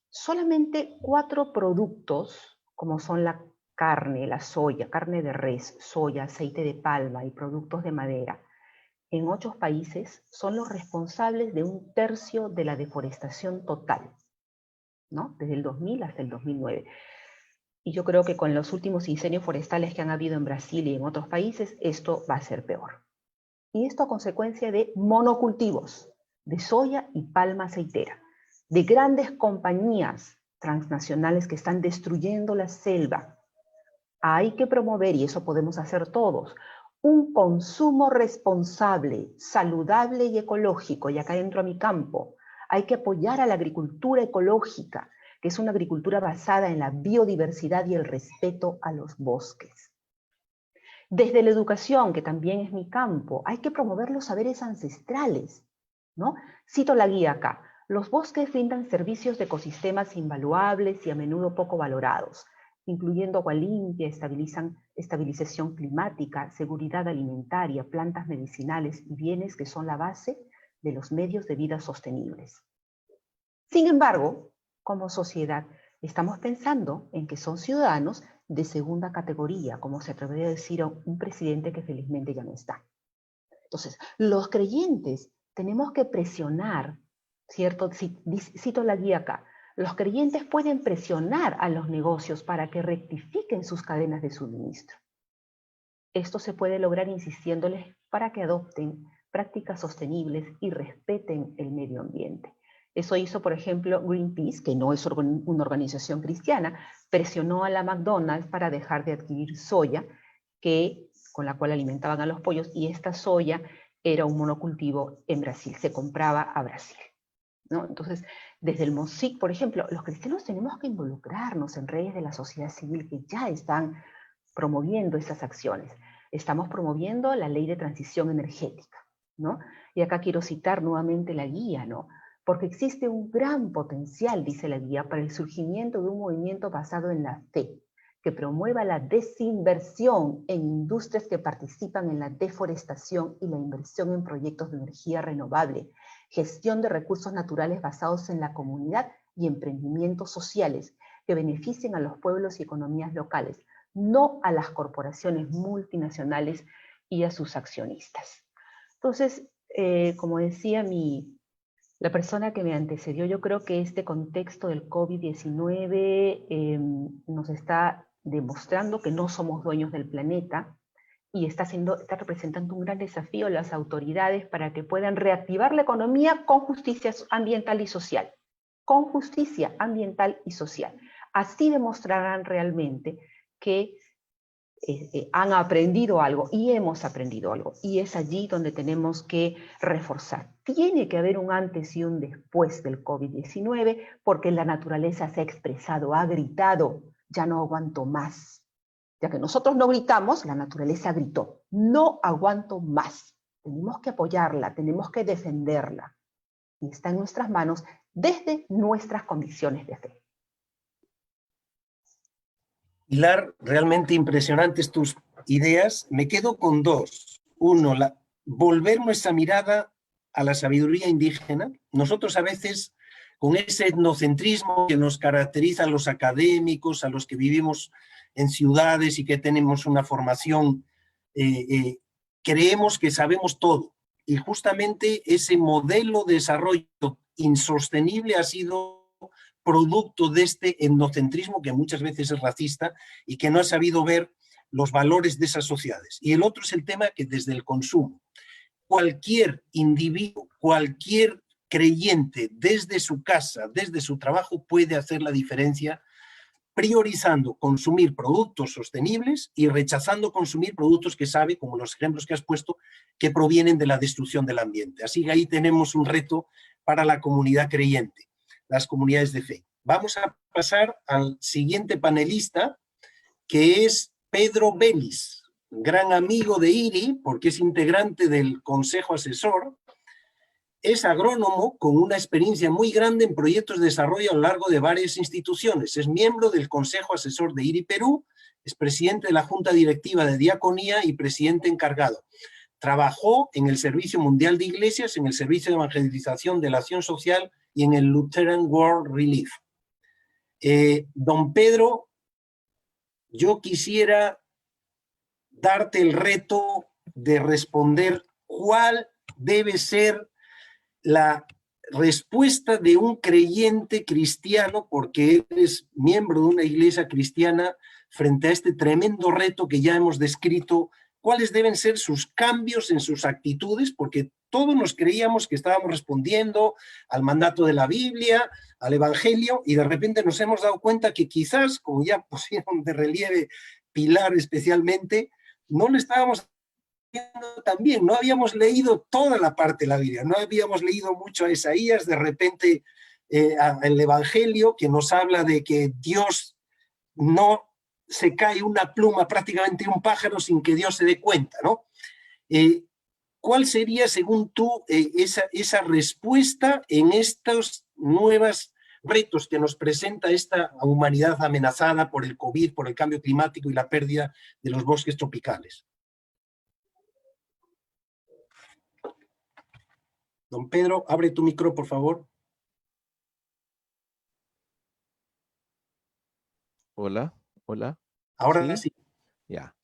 solamente 4 productos, como son la carne, la soya, carne de res, soya, aceite de palma y productos de madera, en 8 países son los responsables de 1/3 de la deforestación total, ¿no? Desde el 2000 hasta el 2009. Y yo creo que con los últimos incendios forestales que han habido en Brasil y en otros países, esto va a ser peor. Y esto a consecuencia de monocultivos, de soya y palma aceitera, de grandes compañías transnacionales que están destruyendo la selva. Hay que promover, y eso podemos hacer todos, un consumo responsable, saludable y ecológico. Y acá entro a mi campo. Hay que apoyar a la agricultura ecológica, que es una agricultura basada en la biodiversidad y el respeto a los bosques. Desde la educación, que también es mi campo, hay que promover los saberes ancestrales, ¿no? Cito la guía acá. Los bosques brindan servicios de ecosistemas invaluables y a menudo poco valorados, incluyendo agua limpia, estabilización climática, seguridad alimentaria, plantas medicinales y bienes que son la base de los medios de vida sostenibles. Sin embargo, como sociedad, estamos pensando en que son ciudadanos de segunda categoría, como se atrevería a decir un presidente que felizmente ya no está. Entonces, los creyentes tenemos que presionar, ¿cierto? Cito la guía acá. Los creyentes pueden presionar a los negocios para que rectifiquen sus cadenas de suministro. Esto se puede lograr insistiéndoles para que adopten prácticas sostenibles y respeten el medio ambiente. Eso hizo, por ejemplo, Greenpeace, que no es una organización cristiana, presionó a la McDonald's para dejar de adquirir soya, con la cual alimentaban a los pollos, y esta soya era un monocultivo en Brasil, se compraba a Brasil, ¿no? Entonces, desde el MOSIC, por ejemplo, los cristianos tenemos que involucrarnos en redes de la sociedad civil que ya están promoviendo esas acciones. Estamos promoviendo la ley de transición energética, ¿no? Y acá quiero citar nuevamente la guía, ¿no? Porque existe un gran potencial, dice la guía, para el surgimiento de un movimiento basado en la fe, que promueva la desinversión en industrias que participan en la deforestación y la inversión en proyectos de energía renovable, gestión de recursos naturales basados en la comunidad y emprendimientos sociales que beneficien a los pueblos y economías locales, no a las corporaciones multinacionales y a sus accionistas. Entonces, como decía la persona que me antecedió, yo creo que este contexto del COVID-19 nos está demostrando que no somos dueños del planeta y está representando un gran desafío a las autoridades para que puedan reactivar la economía con justicia ambiental y social. Con justicia ambiental y social. Así demostrarán realmente que han aprendido algo y hemos aprendido algo, y es allí donde tenemos que reforzar. Tiene que haber un antes y un después del COVID-19 porque la naturaleza se ha expresado, ha gritado, ya no aguanto más. Ya que nosotros no gritamos, la naturaleza gritó, no aguanto más. Tenemos que apoyarla, tenemos que defenderla, y está en nuestras manos desde nuestras convicciones de fe. Pilar, realmente impresionantes tus ideas. Me quedo con 2. Uno, volver nuestra mirada a la sabiduría indígena. Nosotros a veces, con ese etnocentrismo que nos caracteriza a los académicos, a los que vivimos en ciudades y que tenemos una formación, creemos que sabemos todo. Y justamente ese modelo de desarrollo insostenible ha sido producto de este etnocentrismo que muchas veces es racista y que no ha sabido ver los valores de esas sociedades. Y el otro es el tema que desde el consumo, cualquier individuo, cualquier creyente desde su casa, desde su trabajo puede hacer la diferencia priorizando consumir productos sostenibles y rechazando consumir productos que sabe, como los ejemplos que has puesto, que provienen de la destrucción del ambiente. Así que ahí tenemos un reto para la comunidad creyente, las comunidades de fe. Vamos a pasar al siguiente panelista, que es Pedro Vélez, gran amigo de IRI, porque es integrante del Consejo Asesor, Es agrónomo con una experiencia muy grande en proyectos de desarrollo a lo largo de varias instituciones. Es miembro del Consejo Asesor de IRI Perú, es presidente de la Junta Directiva de Diaconía y presidente encargado. Trabajó en el Servicio Mundial de Iglesias, en el Servicio de Evangelización de la Acción Social y en el Lutheran World Relief. Don Pedro, yo quisiera darte el reto de responder cuál debe ser la respuesta de un creyente cristiano, porque eres miembro de una iglesia cristiana, frente a este tremendo reto que ya hemos descrito. ¿Cuáles deben ser sus cambios en sus actitudes? Porque todos nos creíamos que estábamos respondiendo al mandato de la Biblia, al Evangelio, y de repente nos hemos dado cuenta que quizás, como ya pusieron de relieve Pilar especialmente, no le estábamos también, no habíamos leído toda la parte de la Biblia, no habíamos leído mucho a Isaías, de repente el Evangelio, que nos habla de que Dios no se cae una pluma, prácticamente un pájaro, sin que Dios se dé cuenta, ¿no? ¿Cuál sería, según tú, esa respuesta en estos nuevos retos que nos presenta esta humanidad amenazada por el COVID, por el cambio climático y la pérdida de los bosques tropicales? Don Pedro, abre tu micro, por favor. Hola, hola. Ahora sí. Ya.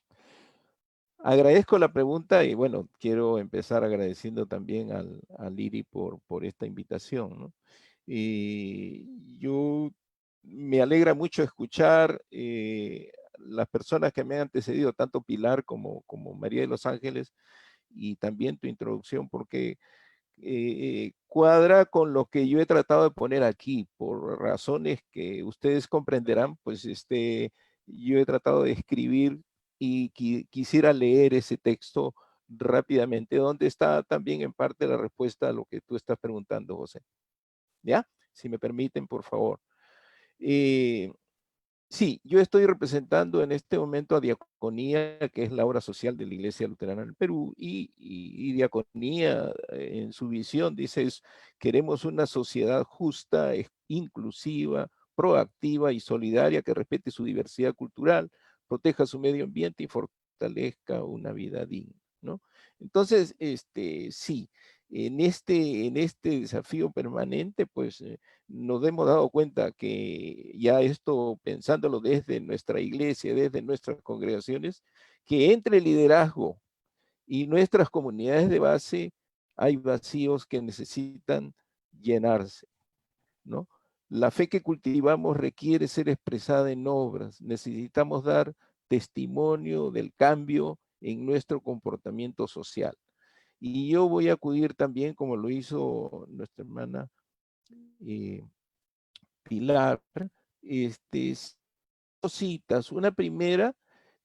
Agradezco la pregunta y bueno, quiero empezar agradeciendo también al IRI por esta invitación, ¿no? Y yo me alegra mucho escuchar las personas que me han antecedido, tanto Pilar como María de los Ángeles, y también tu introducción, porque cuadra con lo que yo he tratado de poner aquí, por razones que ustedes comprenderán, pues yo he tratado de escribir y quisiera leer ese texto rápidamente, donde está también en parte la respuesta a lo que tú estás preguntando, José. ¿Ya? Si me permiten, por favor. Sí, yo estoy representando en este momento a Diaconía, que es la obra social de la Iglesia Luterana del Perú, y Diaconía en su visión dice, queremos una sociedad justa, inclusiva, proactiva y solidaria que respete su diversidad cultural, proteja su medio ambiente y fortalezca una vida digna, ¿no? Entonces, sí, en este desafío permanente, pues nos hemos dado cuenta que ya esto, pensándolo desde nuestra iglesia, desde nuestras congregaciones, que entre el liderazgo y nuestras comunidades de base hay vacíos que necesitan llenarse, ¿no? La fe que cultivamos requiere ser expresada en obras. Necesitamos dar testimonio del cambio en nuestro comportamiento social. Y yo voy a acudir también, como lo hizo nuestra hermana Pilar, dos citas. Una primera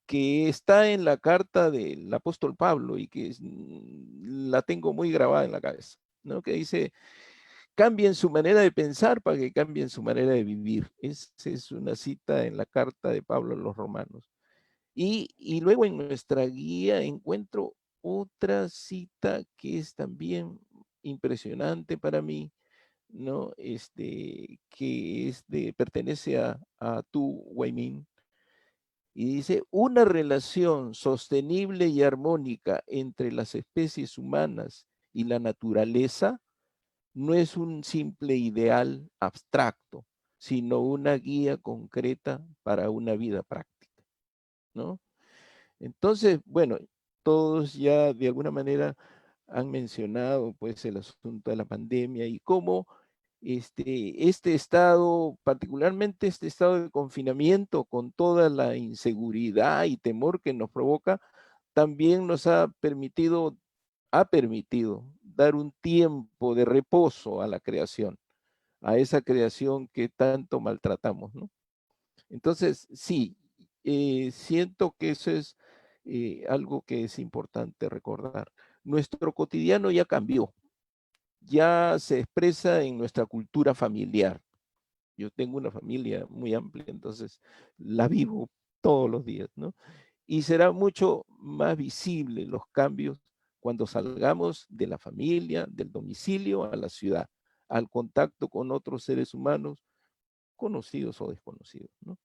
que está en la carta del apóstol Pablo y que la tengo muy grabada en la cabeza, ¿no? Que dice, cambien su manera de pensar para que cambien su manera de vivir. Esa es una cita en la carta de Pablo a los romanos. Y luego en nuestra guía encuentro otra cita que es también impresionante para mí, ¿no? Que pertenece a Tu Huaymin, y dice, una relación sostenible y armónica entre las especies humanas y la naturaleza no es un simple ideal abstracto, sino una guía concreta para una vida práctica, ¿no? Entonces, bueno, todos ya de alguna manera han mencionado pues el asunto de la pandemia y cómo este estado, particularmente este estado de confinamiento con toda la inseguridad y temor que nos provoca, también nos ha permitido dar un tiempo de reposo a la creación, a esa creación que tanto maltratamos, ¿no? Entonces, sí, siento que eso es algo que es importante recordar. Nuestro cotidiano ya cambió, ya se expresa en nuestra cultura familiar. Yo tengo una familia muy amplia, entonces la vivo todos los días, ¿no? Y será mucho más visible los cambios cuando salgamos de la familia, del domicilio a la ciudad, al contacto con otros seres humanos, conocidos o desconocidos, ¿no?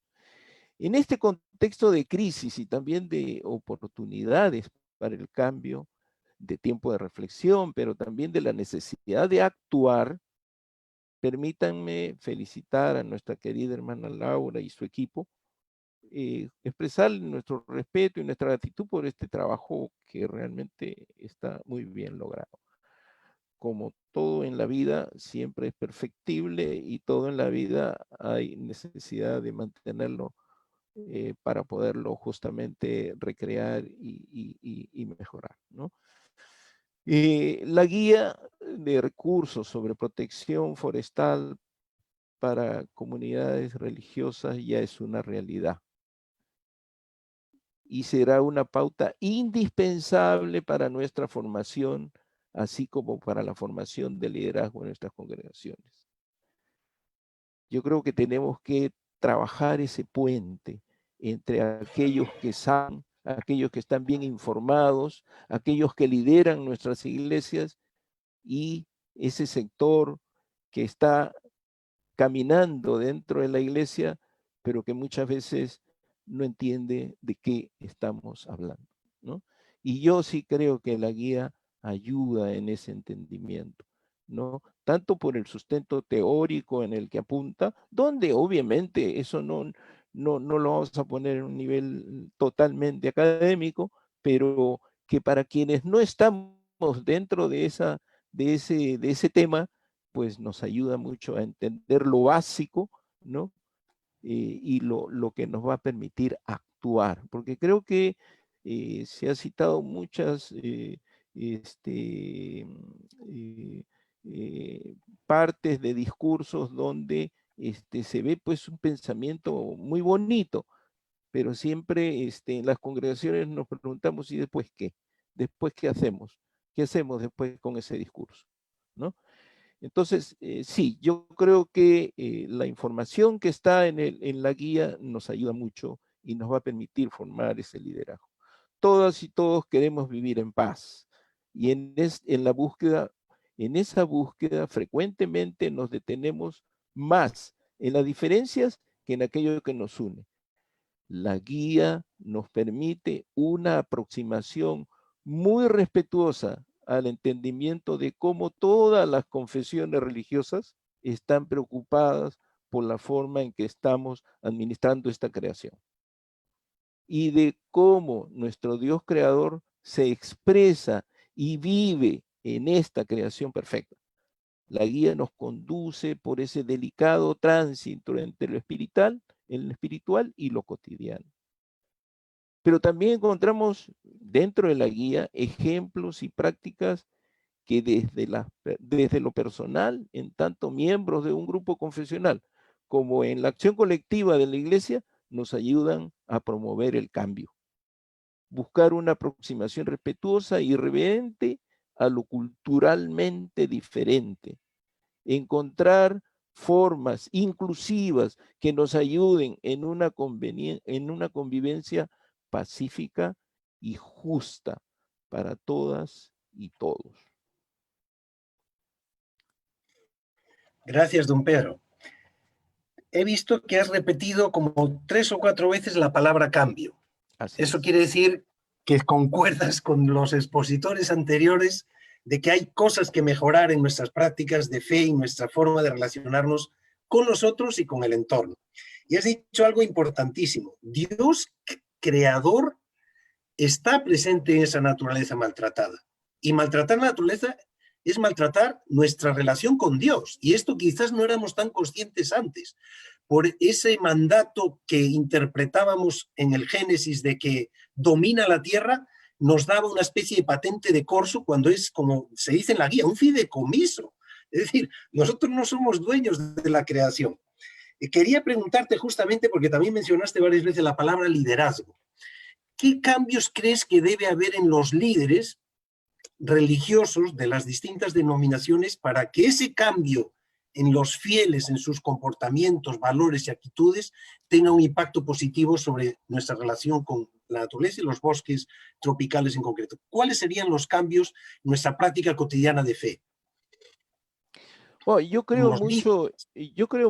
En este contexto de crisis y también de oportunidades para el cambio, de tiempo de reflexión, pero también de la necesidad de actuar, permítanme felicitar a nuestra querida hermana Laura y su equipo, expresarle nuestro respeto y nuestra gratitud por este trabajo que realmente está muy bien logrado. Como todo en la vida, siempre es perfectible y todo en la vida hay necesidad de mantenerlo para poderlo justamente recrear y mejorar, ¿no? La guía de recursos sobre protección forestal para comunidades religiosas ya es una realidad y será una pauta indispensable para nuestra formación, así como para la formación de liderazgo en nuestras congregaciones. Yo creo que tenemos que trabajar ese puente entre aquellos que saben, aquellos que están bien informados, aquellos que lideran nuestras iglesias y ese sector que está caminando dentro de la iglesia, pero que muchas veces no entiende de qué estamos hablando, ¿no? Y yo sí creo que la guía ayuda en ese entendimiento, ¿no? Tanto por el sustento teórico en el que apunta, donde obviamente eso no lo vamos a poner en un nivel totalmente académico, pero que para quienes no estamos dentro de ese tema, pues nos ayuda mucho a entender lo básico, ¿no? Y lo que nos va a permitir actuar, porque creo que se ha citado muchas partes de discursos donde se ve pues un pensamiento muy bonito, pero siempre en las congregaciones nos preguntamos, ¿y después qué? ¿Después qué hacemos? ¿Qué hacemos después con ese discurso? ¿No? Entonces, sí, yo creo que la información que está en la guía nos ayuda mucho y nos va a permitir formar ese liderazgo. Todas y todos queremos vivir en paz y en esa búsqueda frecuentemente nos detenemos más en las diferencias que en aquello que nos une. La guía nos permite una aproximación muy respetuosa al entendimiento de cómo todas las confesiones religiosas están preocupadas por la forma en que estamos administrando esta creación y de cómo nuestro Dios creador se expresa y vive en esta creación perfecta. La guía nos conduce por ese delicado tránsito entre lo espiritual y lo cotidiano. Pero también encontramos dentro de la guía ejemplos y prácticas que desde lo personal, en tanto miembros de un grupo confesional, como en la acción colectiva de la iglesia, nos ayudan a promover el cambio. Buscar una aproximación respetuosa y reverente a lo culturalmente diferente. Encontrar formas inclusivas que nos ayuden en una convivencia pacífica y justa para todas y todos. Gracias, don Pedro. He visto que has repetido como 3 o 4 veces la palabra cambio. Eso quiere decir que concuerdas con los expositores anteriores de que hay cosas que mejorar en nuestras prácticas de fe y nuestra forma de relacionarnos con nosotros y con el entorno. Y has dicho algo importantísimo. Dios creador está presente en esa naturaleza maltratada. Y maltratar la naturaleza es maltratar nuestra relación con Dios. Y esto quizás no éramos tan conscientes antes. Por ese mandato que interpretábamos en el Génesis de que domina la tierra, nos daba una especie de patente de corso cuando es, como se dice en la guía, un fideicomiso. Es decir, nosotros no somos dueños de la creación. Quería preguntarte justamente, porque también mencionaste varias veces la palabra liderazgo. ¿Qué cambios crees que debe haber en los líderes religiosos de las distintas denominaciones para que ese cambio en los fieles, en sus comportamientos, valores y actitudes, tenga un impacto positivo sobre nuestra relación con la naturaleza y los bosques tropicales en concreto. ¿Cuáles serían los cambios en nuestra práctica cotidiana de fe? Bueno, yo creo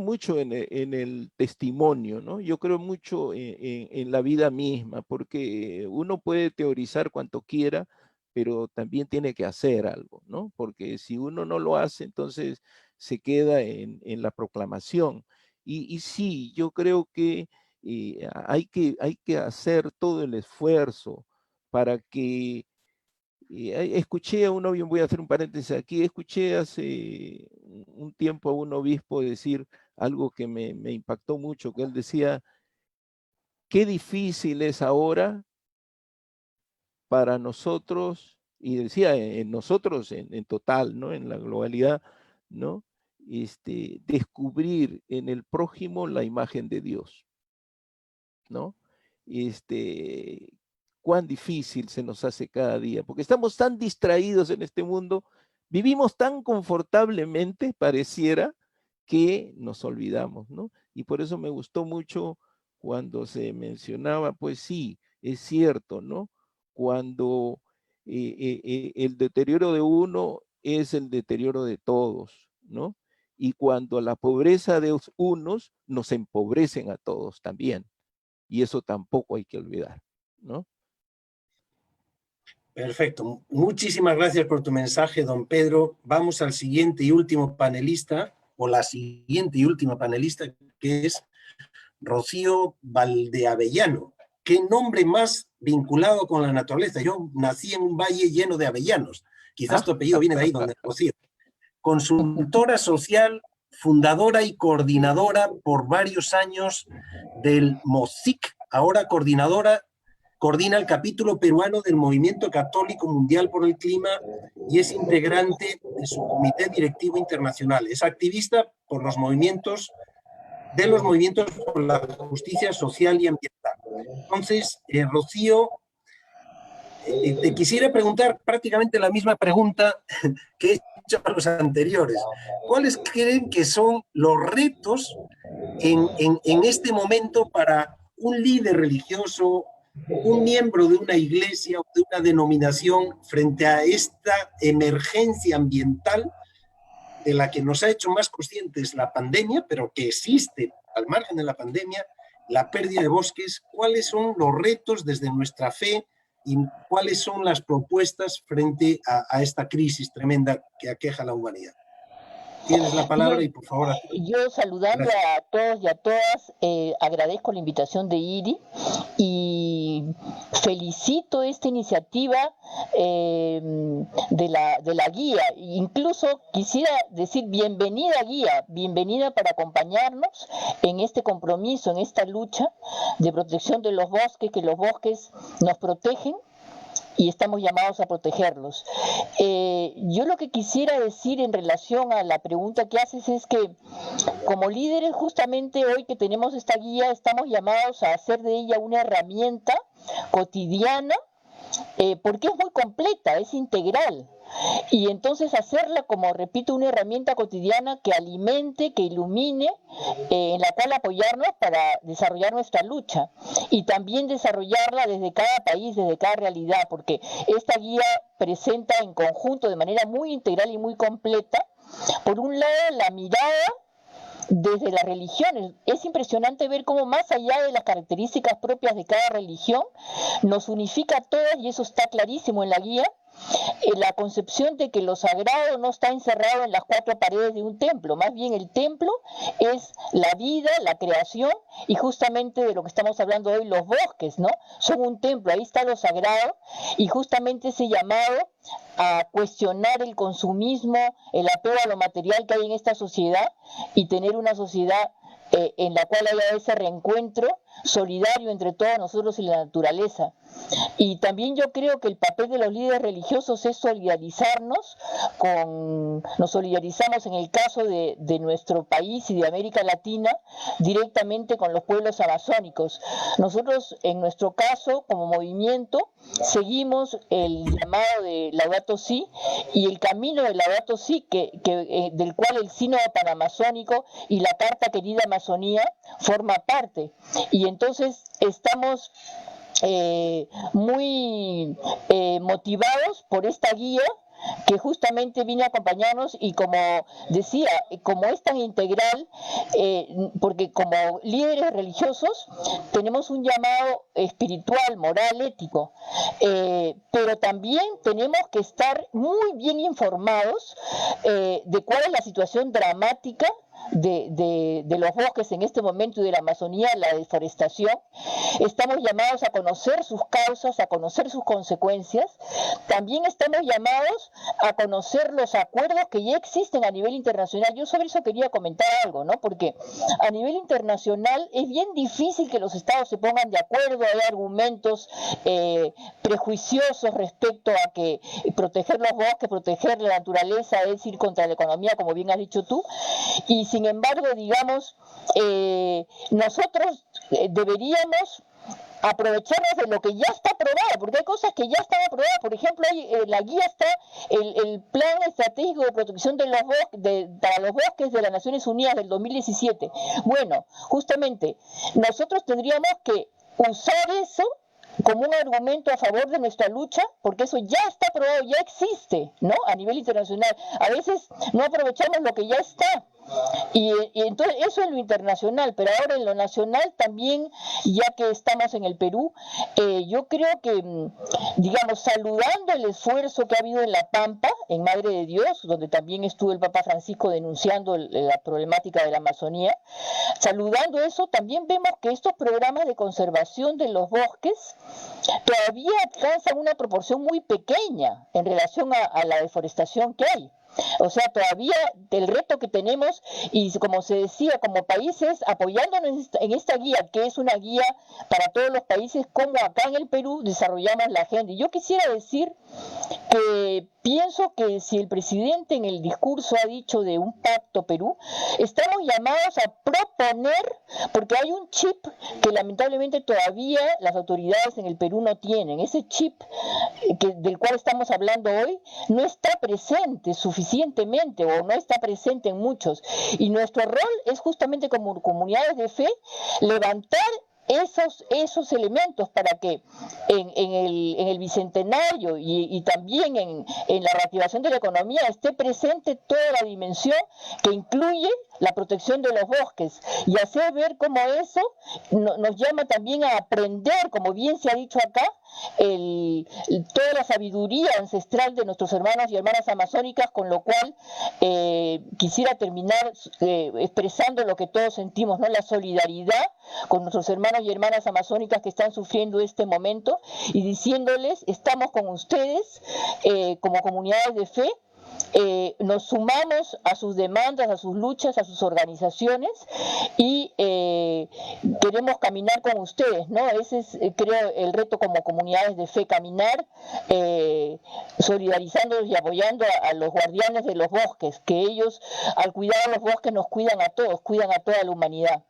mucho en el testimonio, ¿no? Yo creo mucho en la vida misma, porque uno puede teorizar cuanto quiera, pero también tiene que hacer algo, ¿no? Porque si uno no lo hace, entonces se queda en la proclamación. Y sí, yo creo que hay que hacer todo el esfuerzo para que escuché a un obispo, voy a hacer un paréntesis aquí, escuché hace un tiempo a un obispo decir algo que me impactó mucho, que él decía, qué difícil es ahora para nosotros, y decía en nosotros en total, ¿no? En la globalidad, ¿no? Descubrir en el prójimo la imagen de Dios, ¿no? Cuán difícil se nos hace cada día, porque estamos tan distraídos en este mundo, vivimos tan confortablemente, pareciera, que nos olvidamos, ¿no? Y por eso me gustó mucho cuando se mencionaba, pues sí, es cierto, ¿no? Cuando el deterioro de uno es el deterioro de todos, ¿no? Y cuando la pobreza de unos nos empobrecen a todos también. Y eso tampoco hay que olvidar, ¿no? Perfecto. Muchísimas gracias por tu mensaje, don Pedro. Vamos al siguiente y último panelista, o la siguiente y última panelista, que es Rocío Valdeavellano. ¿Qué nombre más vinculado con la naturaleza? Yo nací en un valle lleno de avellanos. Quizás tu apellido viene de ahí, donde Rocío. Consultora social, fundadora y coordinadora por varios años del MOSIC, ahora coordina el capítulo peruano del Movimiento Católico Mundial por el Clima y es integrante de su comité directivo internacional. Es activista por los movimientos por la justicia social y ambiental. Entonces, Rocío, te quisiera preguntar prácticamente la misma pregunta que he hecho a los anteriores. ¿Cuáles creen que son los retos en este momento para un líder religioso, un miembro de una iglesia o de una denominación frente a esta emergencia ambiental de la que nos ha hecho más conscientes la pandemia, pero que existe al margen de la pandemia, la pérdida de bosques? ¿Cuáles son los retos desde nuestra fe y cuáles son las propuestas frente a esta crisis tremenda que aqueja a la humanidad? Tienes la palabra y por favor. Yo saludando a todos y a todas, agradezco la invitación de IRI y felicito esta iniciativa de la guía. Incluso quisiera decir bienvenida guía, bienvenida para acompañarnos en este compromiso, en esta lucha de protección de los bosques, que los bosques nos protegen y estamos llamados a protegerlos. Yo lo que quisiera decir en relación a la pregunta que haces es que como líderes, justamente hoy que tenemos esta guía, estamos llamados a hacer de ella una herramienta cotidiana, porque es muy completa, es integral. Y entonces hacerla, como repito, una herramienta cotidiana que alimente, que ilumine, en la cual apoyarnos para desarrollar nuestra lucha y también desarrollarla desde cada país, desde cada realidad, porque esta guía presenta en conjunto de manera muy integral y muy completa, por un lado, la mirada desde las religiones. Es impresionante ver cómo más allá de las características propias de cada religión, nos unifica a todas, y eso está clarísimo en la guía, la concepción de que lo sagrado no está encerrado en las cuatro paredes de un templo, más bien el templo es la vida, la creación, y justamente de lo que estamos hablando hoy, los bosques, ¿no? Son un templo, ahí está lo sagrado, y justamente ese llamado a cuestionar el consumismo, el apego a lo material que hay en esta sociedad y tener una sociedad en la cual haya ese reencuentro solidario entre todos nosotros y la naturaleza. Y también yo creo que el papel de los líderes religiosos es solidarizarnos nos solidarizamos en el caso de nuestro país y de América Latina directamente con los pueblos amazónicos. Nosotros en nuestro caso como movimiento seguimos el llamado de Laudato Si y el camino de Laudato Si del cual el Sínodo Panamazónico y la Carta Querida Amazonía forma parte. Y entonces estamos muy motivados por esta guía que justamente viene a acompañarnos y como decía, como es tan integral, porque como líderes religiosos tenemos un llamado espiritual, moral, ético, pero también tenemos que estar muy bien informados de cuál es la situación dramática de los bosques en este momento y de la Amazonía, la deforestación. Estamos llamados a conocer sus causas, a conocer sus consecuencias. También estamos llamados a conocer los acuerdos que ya existen a nivel internacional. Yo sobre eso quería comentar algo, ¿no? Porque a nivel internacional es bien difícil que los estados se pongan de acuerdo. Hay argumentos prejuiciosos respecto a que proteger los bosques, proteger la naturaleza es ir contra la economía, como bien has dicho tú. Y sin embargo, digamos, nosotros deberíamos aprovecharnos de lo que ya está aprobado, porque hay cosas que ya están aprobadas. Por ejemplo, la guía está el Plan Estratégico de Protección de los para los Bosques de las Naciones Unidas del 2017. Bueno, justamente, nosotros tendríamos que usar eso como un argumento a favor de nuestra lucha, porque eso ya está aprobado, ya existe, ¿no? A nivel internacional. A veces no aprovechamos lo que ya está. Y entonces eso en lo internacional, pero ahora en lo nacional también, ya que estamos en el Perú, yo creo que, digamos, saludando el esfuerzo que ha habido en La Pampa, en Madre de Dios, donde también estuvo el Papa Francisco denunciando la problemática de la Amazonía, saludando eso, también vemos que estos programas de conservación de los bosques todavía alcanzan una proporción muy pequeña en relación a la deforestación que hay. O sea, todavía el reto que tenemos, y como se decía, como países, apoyándonos en esta guía, que es una guía para todos los países, como acá en el Perú desarrollamos la agenda. Y yo quisiera decir que pienso que si el presidente en el discurso ha dicho de un pacto Perú, estamos llamados a proponer, porque hay un chip que lamentablemente todavía las autoridades en el Perú no tienen. Ese chip del cual estamos hablando hoy no está presente suficientemente o no está presente en muchos. Y nuestro rol es justamente como comunidades de fe levantar esos elementos para que en el bicentenario y también en la reactivación de la economía esté presente toda la dimensión que incluye la protección de los bosques y hacer ver cómo eso nos llama también a aprender, como bien se ha dicho acá, toda la sabiduría ancestral de nuestros hermanos y hermanas amazónicas, con lo cual quisiera terminar expresando lo que todos sentimos, ¿no? La solidaridad con nuestros hermanos y hermanas amazónicas que están sufriendo este momento y diciéndoles, estamos con ustedes como comunidades de fe. Nos sumamos a sus demandas, a sus luchas, a sus organizaciones y queremos caminar con ustedes, ¿no? Ese es, creo, el reto como comunidades de fe, caminar solidarizándonos y apoyando a los guardianes de los bosques, que ellos al cuidar a los bosques nos cuidan a todos, cuidan a toda la humanidad.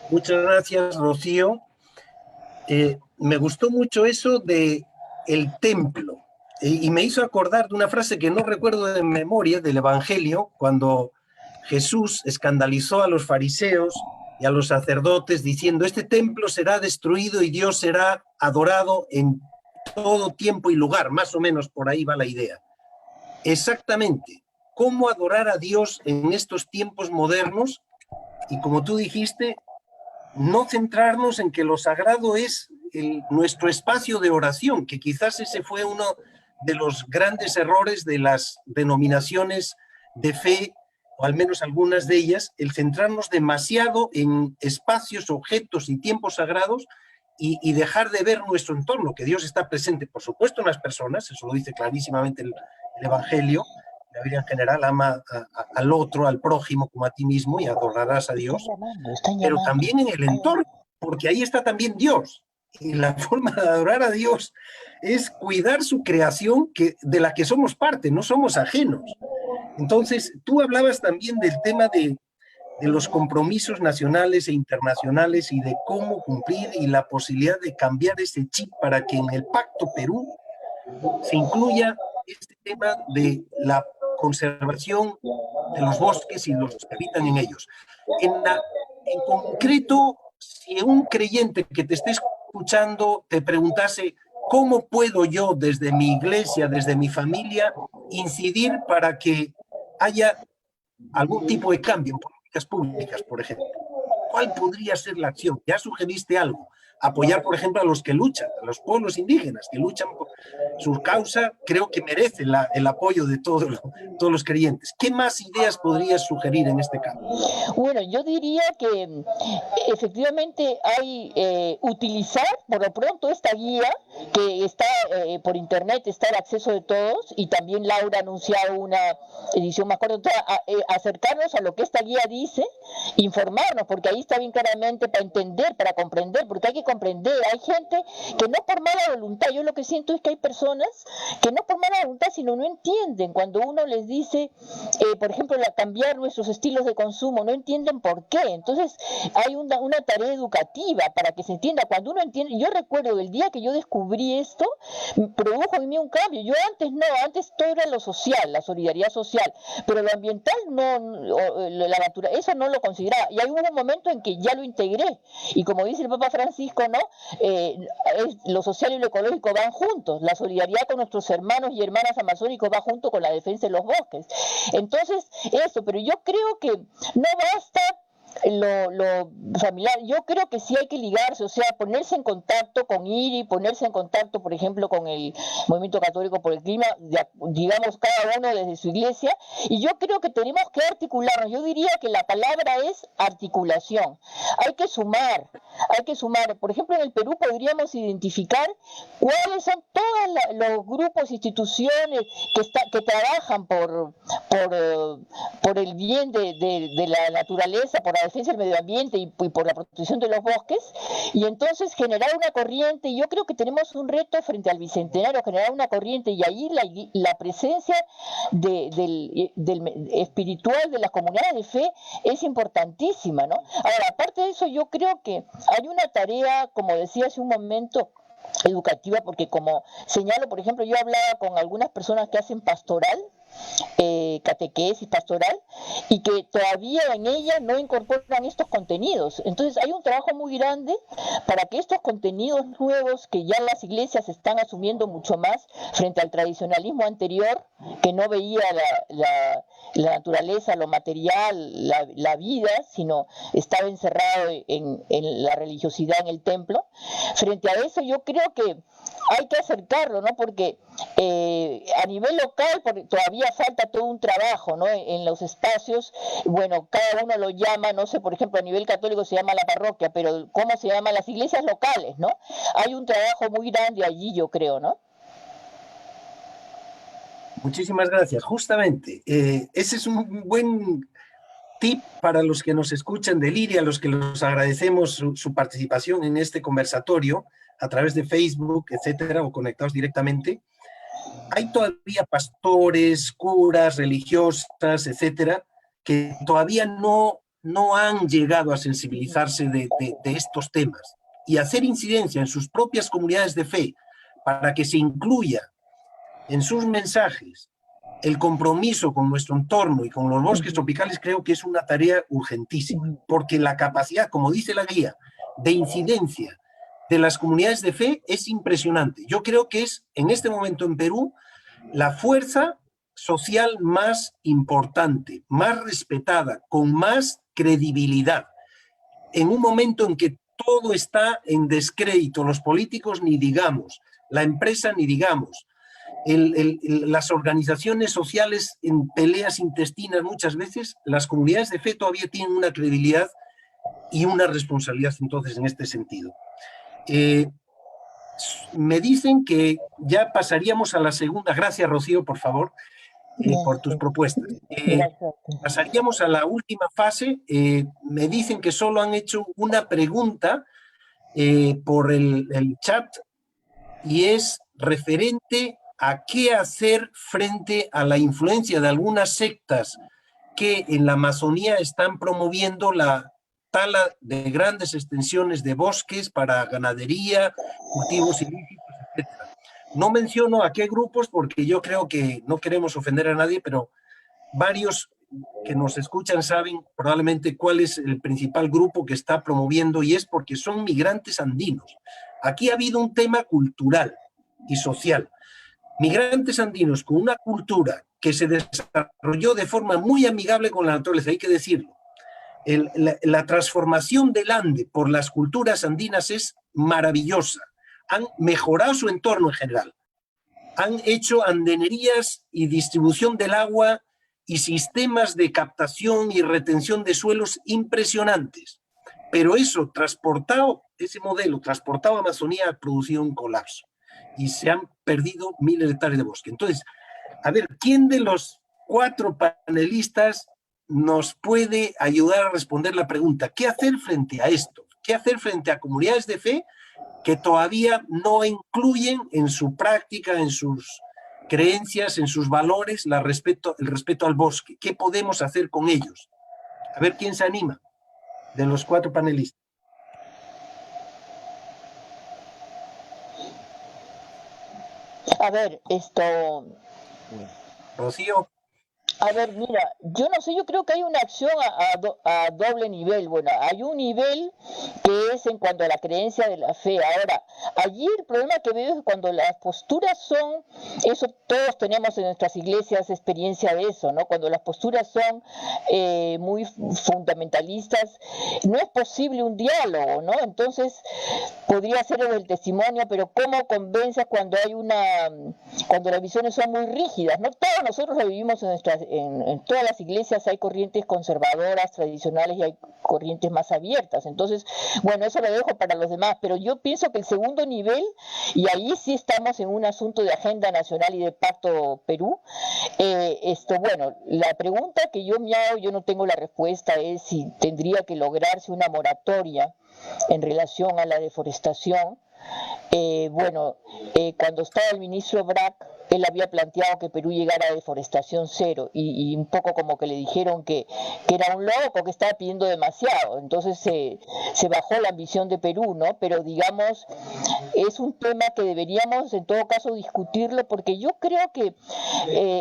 Muchas gracias, Rocío. Me gustó mucho eso de el templo. Y me hizo acordar de una frase que no recuerdo de memoria del Evangelio, cuando Jesús escandalizó a los fariseos y a los sacerdotes diciendo: este templo será destruido y Dios será adorado en todo tiempo y lugar. Más o menos por ahí va la idea. Exactamente. ¿Cómo adorar a Dios en estos tiempos modernos? Y como tú dijiste, no centrarnos en que lo sagrado es nuestro espacio de oración, que quizás ese fue uno de los grandes errores de las denominaciones de fe, o al menos algunas de ellas, el centrarnos demasiado en espacios, objetos y tiempos sagrados y dejar de ver nuestro entorno, que Dios está presente, por supuesto, en las personas, eso lo dice clarísimamente el Evangelio. La Biblia en general ama al otro, al prójimo como a ti mismo, y adorarás a Dios, pero también en el entorno, porque ahí está también Dios. Y la forma de adorar a Dios es cuidar su creación de la que somos parte, no somos ajenos. Entonces, tú hablabas también del tema de los compromisos nacionales e internacionales y de cómo cumplir y la posibilidad de cambiar ese chip para que en el Pacto Perú se incluya este tema de la conservación de los bosques y los que habitan en ellos. En concreto, si un creyente que te esté escuchando te preguntase cómo puedo yo desde mi iglesia, desde mi familia, incidir para que haya algún tipo de cambio en políticas públicas, por ejemplo. ¿Cuál podría ser la acción? Ya sugeriste algo. Apoyar, por ejemplo, a los que luchan, a los pueblos indígenas que luchan por su causa, creo que merece el apoyo de todos los creyentes. ¿Qué más ideas podrías sugerir en este campo? Bueno, yo diría que efectivamente hay utilizar por lo pronto esta guía que está por internet, está al acceso de todos, y también Laura ha anunciado una edición más corta, acercarnos a lo que esta guía dice, informarnos, porque ahí está bien claramente para entender, para comprender, porque hay que comprender, hay gente que no por mala voluntad, yo lo que siento es que hay personas que no por mala voluntad, sino no entienden cuando uno les dice, por ejemplo, cambiar nuestros estilos de consumo, no entienden por qué. Entonces hay una tarea educativa para que se entienda. Cuando uno entiende, yo recuerdo el día que yo descubrí esto, produjo en mí un cambio. Yo antes todo era lo social, la solidaridad social, pero lo ambiental la naturaleza, eso no lo consideraba. Y hay un momento en que ya lo integré. Y como dice el Papa Francisco, ¿no? Lo social y lo ecológico van juntos. La solidaridad con nuestros hermanos y hermanas amazónicos va junto con la defensa de los bosques. Entonces, eso, pero yo creo que no basta lo familiar, yo creo que sí hay que ligarse, o sea, ponerse en contacto con IRI, ponerse en contacto, por ejemplo, con el Movimiento Católico por el Clima, digamos, cada uno desde su iglesia, y yo creo que tenemos que articularnos. Yo diría que la palabra es articulación. Hay que sumar, por ejemplo, en el Perú podríamos identificar cuáles son todos los grupos, instituciones que trabajan por el bien de la naturaleza, por la defensa del medio ambiente y por la protección de los bosques, y entonces generar una corriente. Yo creo que tenemos un reto frente al Bicentenario, generar una corriente, y ahí la presencia del espiritual de las comunidades de fe es importantísima, ¿no? Ahora, aparte de eso, yo creo que hay una tarea, como decía hace un momento, educativa, porque como señalo, por ejemplo, yo hablaba con algunas personas que hacen pastoral, catequesis pastoral, y que todavía en ella no incorporan estos contenidos. Entonces hay un trabajo muy grande para que estos contenidos nuevos que ya las iglesias están asumiendo mucho más frente al tradicionalismo anterior, que no veía la naturaleza, lo material, la vida, sino estaba encerrado en la religiosidad, en el templo. Frente a eso yo creo que hay que acercarlo, ¿no? Porque a nivel local todavía falta todo un trabajo, ¿no? En los espacios, bueno, cada uno lo llama, no sé, por ejemplo, a nivel católico se llama la parroquia, pero ¿cómo se llaman las iglesias locales, ¿no? Hay un trabajo muy grande allí, yo creo, ¿no? Muchísimas gracias. Justamente, ese es un buen tip para los que nos escuchan de Liria, a los que les agradecemos su participación en este conversatorio a través de Facebook, etcétera, o conectados directamente. Hay todavía pastores, curas, religiosas, etcétera, que todavía no han llegado a sensibilizarse de estos temas y hacer incidencia en sus propias comunidades de fe para que se incluya en sus mensajes el compromiso con nuestro entorno y con los bosques tropicales. Creo que es una tarea urgentísima, porque la capacidad, como dice la guía, de incidencia de las comunidades de fe es impresionante. Yo creo que es, en este momento en Perú, la fuerza social más importante, más respetada, con más credibilidad. En un momento en que todo está en descrédito, los políticos ni digamos, la empresa ni digamos, las organizaciones sociales en peleas intestinas muchas veces, las comunidades de fe todavía tienen una credibilidad y una responsabilidad entonces en este sentido. Me dicen que ya pasaríamos a la segunda. Gracias, Rocío, por favor, por tus propuestas. Pasaríamos a la última fase. Me dicen que solo han hecho una pregunta por el chat, y es referente a qué hacer frente a la influencia de algunas sectas que en la Amazonía están promoviendo la tala de grandes extensiones de bosques para ganadería, cultivos ilícitos, etc. No menciono a qué grupos porque yo creo que no queremos ofender a nadie, pero varios que nos escuchan saben probablemente cuál es el principal grupo que está promoviendo, y es porque son migrantes andinos. Aquí ha habido un tema cultural y social. Migrantes andinos con una cultura que se desarrolló de forma muy amigable con la naturaleza, hay que decirlo. La transformación del Ande por las culturas andinas es maravillosa. Han mejorado su entorno en general. Han hecho andenerías y distribución del agua y sistemas de captación y retención de suelos impresionantes. Pero eso transportado, ese modelo transportado a Amazonía ha producido un colapso y se han perdido miles de hectáreas de bosque. Entonces, a ver, ¿quién de los 4 panelistas nos puede ayudar a responder la pregunta? ¿Qué hacer frente a esto? ¿Qué hacer frente a comunidades de fe que todavía no incluyen en su práctica, en sus creencias, en sus valores, el respeto al bosque? ¿Qué podemos hacer con ellos? A ver quién se anima de los 4 panelistas. A ver, Rocío. A ver, mira, yo no sé, yo creo que hay una acción a doble nivel. Bueno, hay un nivel que es en cuanto a la creencia de la fe. Ahora, allí el problema que veo es que cuando las posturas son, eso todos tenemos en nuestras iglesias experiencia de eso, ¿no? Cuando las posturas son muy fundamentalistas, no es posible un diálogo, ¿no? Entonces, podría ser el testimonio, pero ¿cómo convences cuando cuando las visiones son muy rígidas, ¿no? Todos nosotros lo vivimos en todas las iglesias hay corrientes conservadoras, tradicionales, y hay corrientes más abiertas. Entonces, bueno, eso lo dejo para los demás, pero yo pienso que el segundo nivel, y ahí sí estamos en un asunto de agenda nacional y de Pacto Perú, bueno, la pregunta que yo me hago, yo no tengo la respuesta, es si tendría que lograrse una moratoria en relación a la deforestación. Cuando estaba el ministro Brac, él había planteado que Perú llegara a deforestación cero, y un poco como que le dijeron que era un loco, que estaba pidiendo demasiado. Entonces se bajó la ambición de Perú, ¿no? Pero digamos, es un tema que deberíamos en todo caso discutirlo, porque yo creo que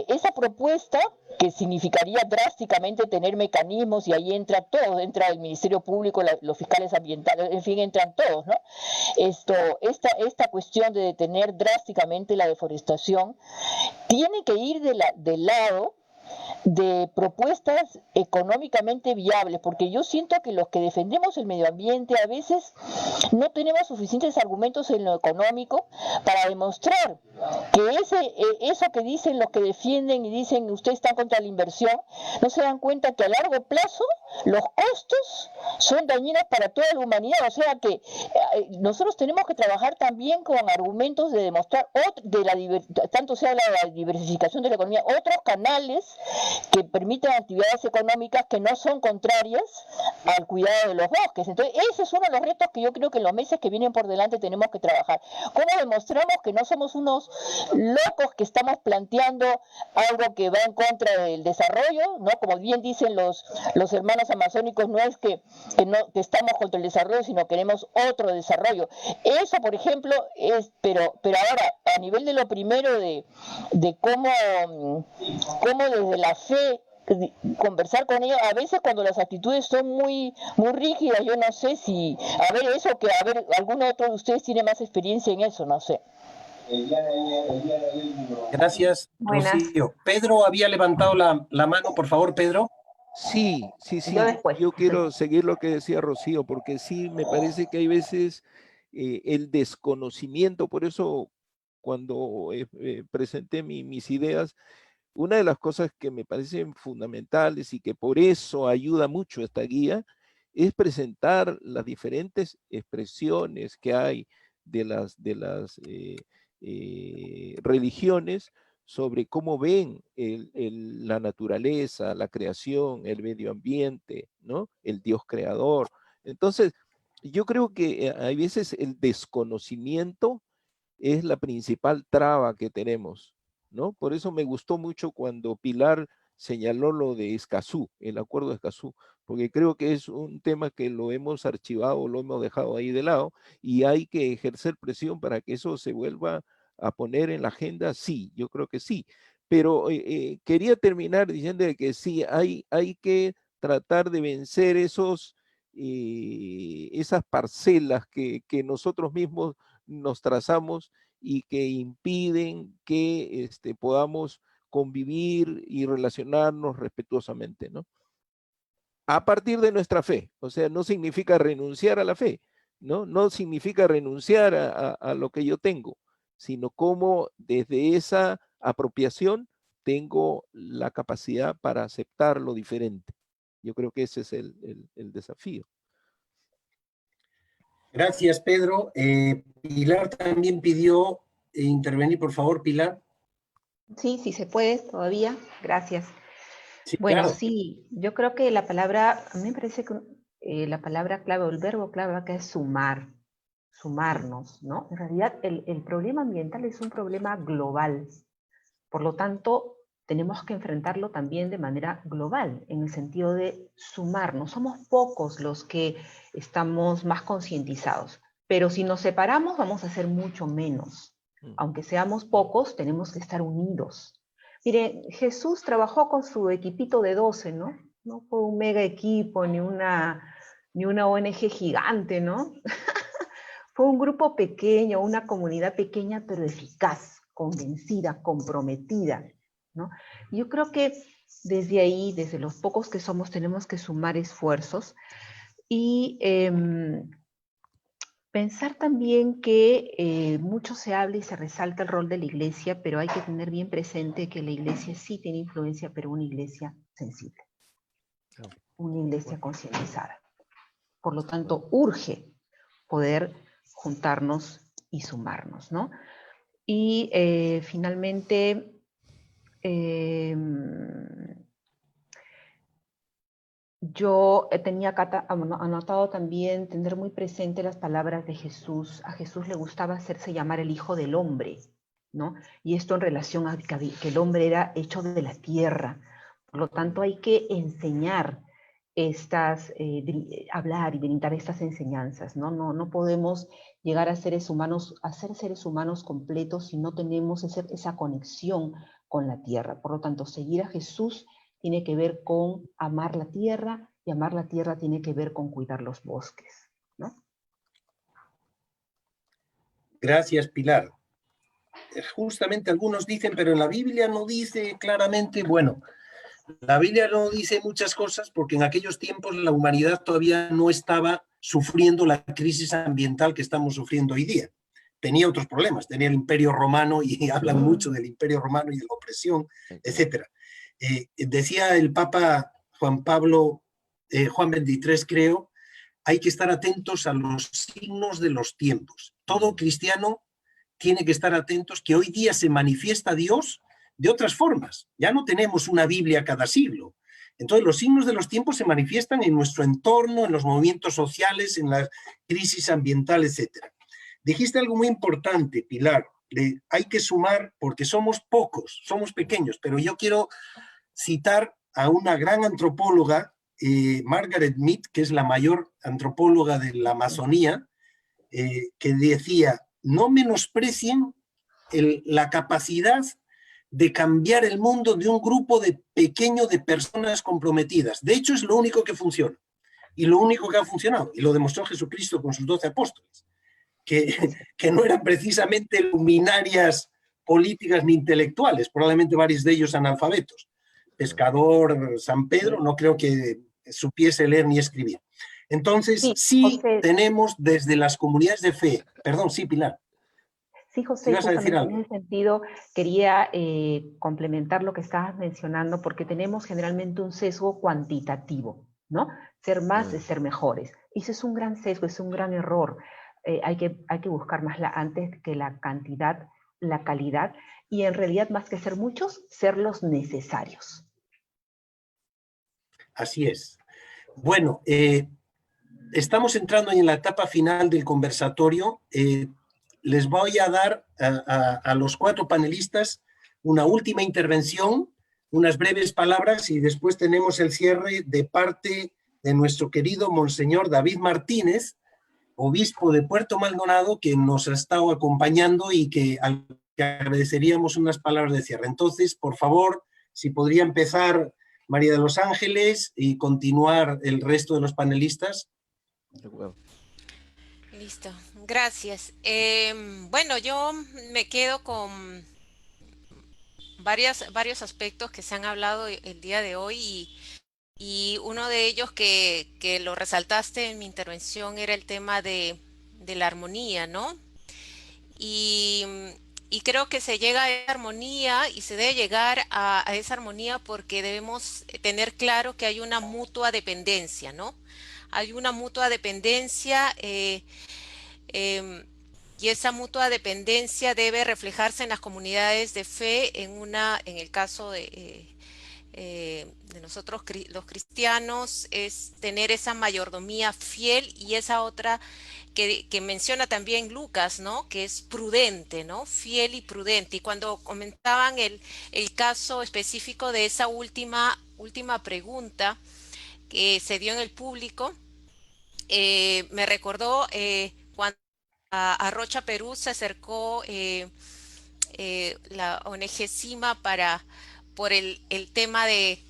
esa propuesta, que significaría drásticamente tener mecanismos, y ahí entra todo, entra el Ministerio Público, los fiscales ambientales, en fin, entran todos, ¿no? Esta cuestión de detener drásticamente la deforestación tiene que ir del lado de propuestas económicamente viables, porque yo siento que los que defendemos el medio ambiente a veces no tenemos suficientes argumentos en lo económico para demostrar que eso que dicen los que defienden y dicen ustedes están contra la inversión, no se dan cuenta que a largo plazo los costos son dañinos para toda la humanidad. O sea que nosotros tenemos que trabajar también con argumentos de demostrar, tanto se habla de la diversificación de la economía, otros canales que permiten actividades económicas que no son contrarias al cuidado de los bosques. Entonces, ese es uno de los retos que yo creo que en los meses que vienen por delante tenemos que trabajar. ¿Cómo demostramos que no somos unos locos que estamos planteando algo que va en contra del desarrollo, ¿no? Como bien dicen los hermanos amazónicos, no es que estamos contra el desarrollo, sino queremos otro desarrollo. Eso, por ejemplo, pero ahora, a nivel de lo primero de cómo desde la fe conversar con ellos, a veces cuando las actitudes son muy rígidas, yo no sé si, alguno otro de ustedes tiene más experiencia en eso, no sé. Gracias, Rocío. Pedro había levantado la mano, por favor, Pedro. Sí. Yo quiero seguir lo que decía Rocío, porque sí me parece que hay veces el desconocimiento. Por eso cuando presenté mis ideas, una de las cosas que me parecen fundamentales y que por eso ayuda mucho esta guía es presentar las diferentes expresiones que hay de las religiones sobre cómo ven la naturaleza, la creación, el medio ambiente, ¿no? El Dios creador. Entonces, yo creo que hay veces el desconocimiento es la principal traba que tenemos, ¿no? Por eso me gustó mucho cuando Pilar señaló lo de Escazú, el acuerdo de Escazú, porque creo que es un tema que lo hemos archivado, lo hemos dejado ahí de lado, y hay que ejercer presión para que eso se vuelva a poner en la agenda. Sí, yo creo que sí, Pero quería terminar diciendo que sí, hay que tratar de vencer esas parcelas que nosotros mismos nos trazamos y que impiden que podamos convivir y relacionarnos respetuosamente, ¿no? A partir de nuestra fe, o sea, no significa renunciar a la fe, ¿no? No significa renunciar a lo que yo tengo, sino cómo desde esa apropiación tengo la capacidad para aceptar lo diferente. Yo creo que ese es el desafío. Gracias, Pedro. Pilar también pidió intervenir, por favor, Pilar. Sí, sí se puede todavía. Gracias. Sí, Bueno, claro. sí, yo creo que la palabra, a mí me parece que la palabra clave o el verbo clave acá es sumar, sumarnos, ¿no? En realidad el problema ambiental es un problema global. Por lo tanto, tenemos que enfrentarlo también de manera global, en el sentido de sumarnos. Somos pocos los que estamos más concientizados, pero si nos separamos vamos a ser mucho menos. Aunque seamos pocos, tenemos que estar unidos. Mire, Jesús trabajó con su equipito de 12, ¿no? No fue un mega equipo, ni una ONG gigante, ¿no? Fue un grupo pequeño, una comunidad pequeña, pero eficaz, convencida, comprometida, ¿no? Yo creo que desde ahí, desde los pocos que somos, tenemos que sumar esfuerzos y pensar también que mucho se habla y se resalta el rol de la iglesia, pero hay que tener bien presente que la iglesia sí tiene influencia, pero una iglesia sensible, una iglesia concientizada. Por lo tanto, urge poder juntarnos y sumarnos, ¿no? Y finalmente, yo tenía anotado también tener muy presente las palabras de Jesús. A Jesús le gustaba hacerse llamar el Hijo del Hombre, ¿no? Y esto en relación a que el hombre era hecho de la tierra. Por lo tanto, hay que enseñar hablar y brindar estas enseñanzas, ¿no? No podemos llegar a ser seres humanos completos si no tenemos esa conexión con la tierra. Por lo tanto, seguir a Jesús tiene que ver con amar la tierra, y amar la tierra tiene que ver con cuidar los bosques, ¿no? Gracias, Pilar. Justamente algunos dicen, pero en la Biblia no dice claramente, bueno, la Biblia no dice muchas cosas porque en aquellos tiempos la humanidad todavía no estaba sufriendo la crisis ambiental que estamos sufriendo hoy día. Tenía otros problemas, tenía el Imperio Romano y hablan mucho del Imperio Romano y de la opresión, etc. Decía el Papa Juan XXIII, creo, hay que estar atentos a los signos de los tiempos. Todo cristiano tiene que estar atentos que hoy día se manifiesta Dios de otras formas. Ya no tenemos una Biblia cada siglo. Entonces los signos de los tiempos se manifiestan en nuestro entorno, en los movimientos sociales, en la crisis ambiental, etc. Dijiste algo muy importante, Pilar, hay que sumar porque somos pocos, somos pequeños, pero yo quiero citar a una gran antropóloga, Margaret Mead, que es la mayor antropóloga de la Amazonía, que decía, no menosprecien la capacidad de cambiar el mundo de un grupo pequeño de personas comprometidas. De hecho, es lo único que funciona y lo único que ha funcionado. Y lo demostró Jesucristo con sus 12 apóstoles, que no eran precisamente luminarias políticas ni intelectuales, probablemente varios de ellos analfabetos. Pescador, San Pedro, no creo que supiese leer ni escribir. Entonces, sí tenemos desde las comunidades de fe, perdón, sí, Pilar. Sí, José, justamente en ese sentido quería complementar lo que estabas mencionando, porque tenemos generalmente un sesgo cuantitativo, ¿no? Ser más es ser mejores. Y eso es un gran sesgo, es un gran error. Hay que buscar más antes que la cantidad, la calidad, y en realidad más que ser muchos, ser los necesarios. Así es. Bueno, estamos entrando en la etapa final del conversatorio. Les voy a dar a los 4 panelistas una última intervención, unas breves palabras y después tenemos el cierre de parte de nuestro querido Monseñor David Martínez, obispo de Puerto Maldonado, que nos ha estado acompañando y al que agradeceríamos unas palabras de cierre. Entonces, por favor, si podría empezar María de los Ángeles y continuar el resto de los panelistas. De acuerdo. Listo, gracias. Bueno, yo me quedo con varios aspectos que se han hablado el día de hoy y uno de ellos que lo resaltaste en mi intervención era el tema de la armonía, ¿no? Y, y creo que se llega a esa armonía y se debe llegar a esa armonía porque debemos tener claro que hay una mutua dependencia, ¿no? Hay una mutua dependencia y esa mutua dependencia debe reflejarse en las comunidades de fe, en el caso de nosotros los cristianos, es tener esa mayordomía fiel y esa otra que menciona también Lucas, ¿no? Que es prudente, ¿no? Fiel y prudente. Y cuando comentaban el caso específico de esa última pregunta que se dio en el público, me recordó cuando a Rocha Perú se acercó la ONG CIMA por el tema de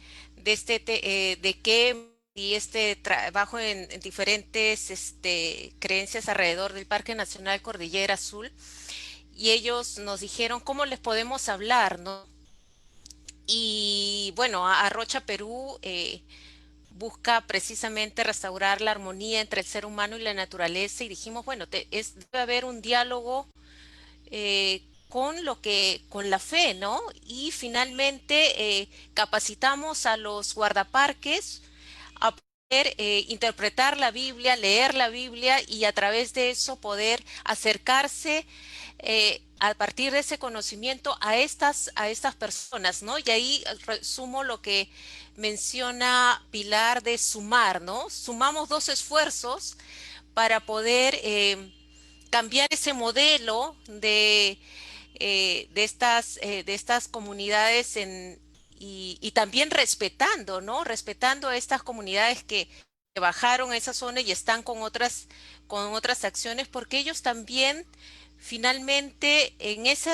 que y este trabajo en diferentes creencias alrededor del Parque Nacional Cordillera Azul, y ellos nos dijeron cómo les podemos hablar, ¿no? Y bueno, a Rocha Perú busca precisamente restaurar la armonía entre el ser humano y la naturaleza, y dijimos, bueno, debe haber un diálogo con la fe, ¿no? Y finalmente capacitamos a los guardaparques a poder interpretar la Biblia, leer la Biblia y a través de eso poder acercarse a partir de ese conocimiento a estas personas, ¿no? Y ahí resumo lo que menciona Pilar de sumar, ¿no? Sumamos dos esfuerzos para poder cambiar ese modelo de estas comunidades y también respetando, ¿no? Respetando a estas comunidades que bajaron a esa zona y están con otras acciones, porque ellos también finalmente en ese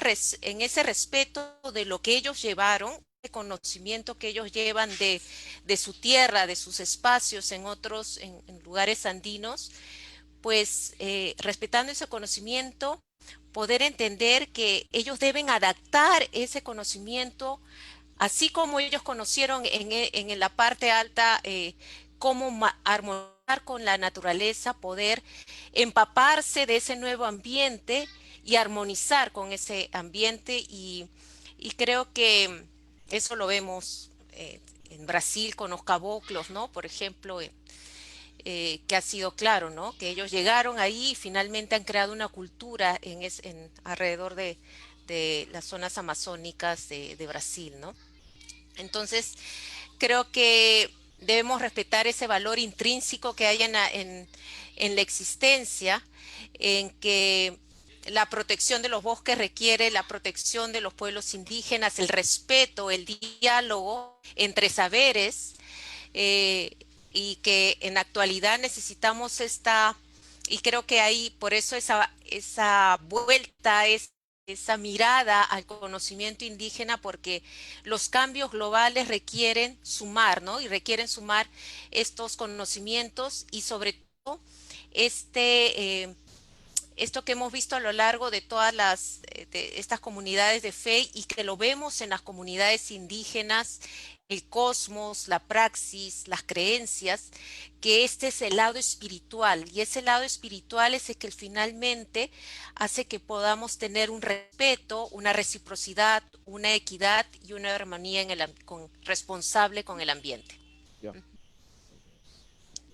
respeto de lo que ellos llevaron, el conocimiento que ellos llevan de su tierra, de sus espacios en lugares andinos, pues respetando ese conocimiento, poder entender que ellos deben adaptar ese conocimiento, así como ellos conocieron en la parte alta cómo armonizar con la naturaleza, poder empaparse de ese nuevo ambiente y armonizar con ese ambiente, y creo que eso lo vemos en Brasil con los caboclos, ¿no? Por ejemplo, que ha sido claro, ¿no? Que ellos llegaron ahí y finalmente han creado una cultura alrededor de las zonas amazónicas de Brasil, ¿no? Entonces, creo que debemos respetar ese valor intrínseco que hay en la existencia, en que la protección de los bosques requiere la protección de los pueblos indígenas, el respeto, el diálogo entre saberes, y que en la actualidad necesitamos y creo que hay por eso esa vuelta, esa mirada al conocimiento indígena, porque los cambios globales requieren sumar, ¿no? Y requieren sumar estos conocimientos y sobre todo esto que hemos visto a lo largo de todas de estas comunidades de fe y que lo vemos en las comunidades indígenas, el cosmos, la praxis, las creencias, que este es el lado espiritual, y ese lado espiritual es el que finalmente hace que podamos tener un respeto, una reciprocidad, una equidad y una armonía responsable con el ambiente. Ya.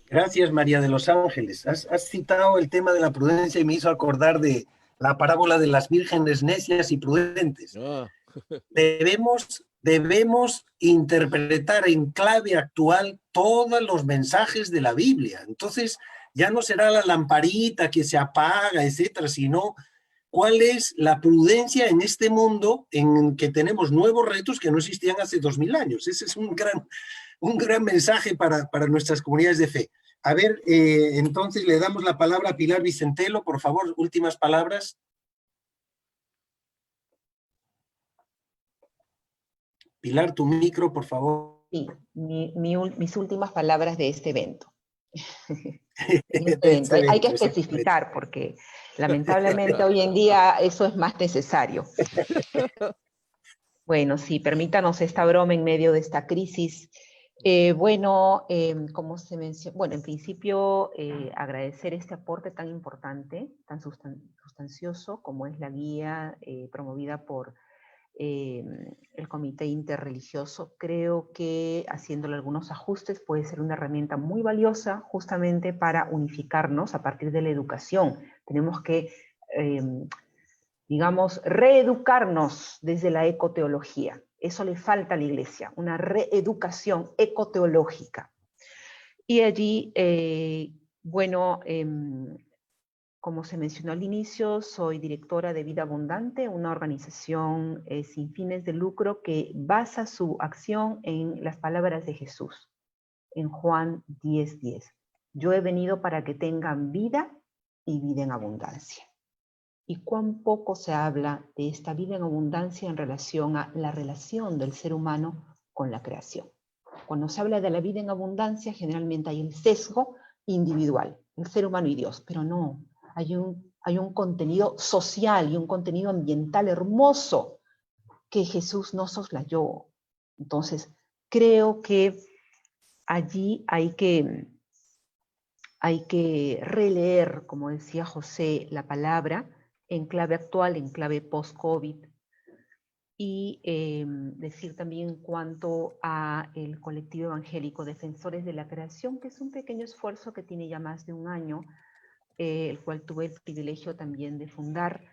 Gracias, María de los Ángeles. Has citado el tema de la prudencia y me hizo acordar de la parábola de las vírgenes necias y prudentes. Ah. Debemos interpretar en clave actual todos los mensajes de la Biblia. Entonces, ya no será la lamparita que se apaga, etcétera, sino cuál es la prudencia en este mundo en que tenemos nuevos retos que no existían hace 2000 años. Ese es un gran mensaje para nuestras comunidades de fe. A ver, entonces le damos la palabra a Pilar Vicentelo, por favor, últimas palabras. Pilar, tu micro, por favor. Sí, mis últimas palabras de este evento. En este evento. Hay que especificar porque lamentablemente hoy en día eso es más necesario. Bueno, sí, permítanos esta broma en medio de esta crisis. Como se mencionó, bueno, en principio agradecer este aporte tan importante, tan sustancioso como es la guía promovida por el Comité Interreligioso. Creo que haciéndole algunos ajustes puede ser una herramienta muy valiosa justamente para unificarnos a partir de la educación. Tenemos que, digamos, reeducarnos desde la ecoteología. Eso le falta a la Iglesia, una reeducación ecoteológica. Y allí, como se mencionó al inicio, soy directora de Vida Abundante, una organización sin fines de lucro que basa su acción en las palabras de Jesús, en Juan 10:10. Yo he venido para que tengan vida y vida en abundancia. Y cuán poco se habla de esta vida en abundancia en relación a la relación del ser humano con la creación. Cuando se habla de la vida en abundancia, generalmente hay el sesgo individual, el ser humano y Dios, pero no, hay un contenido social y un contenido ambiental hermoso que Jesús no soslayó. Entonces, creo que allí hay que releer, como decía José, la palabra en clave actual, en clave post-COVID, y decir también en cuanto a el colectivo evangélico Defensores de la Creación, que es un pequeño esfuerzo que tiene ya más de un año, el cual tuve el privilegio también de fundar,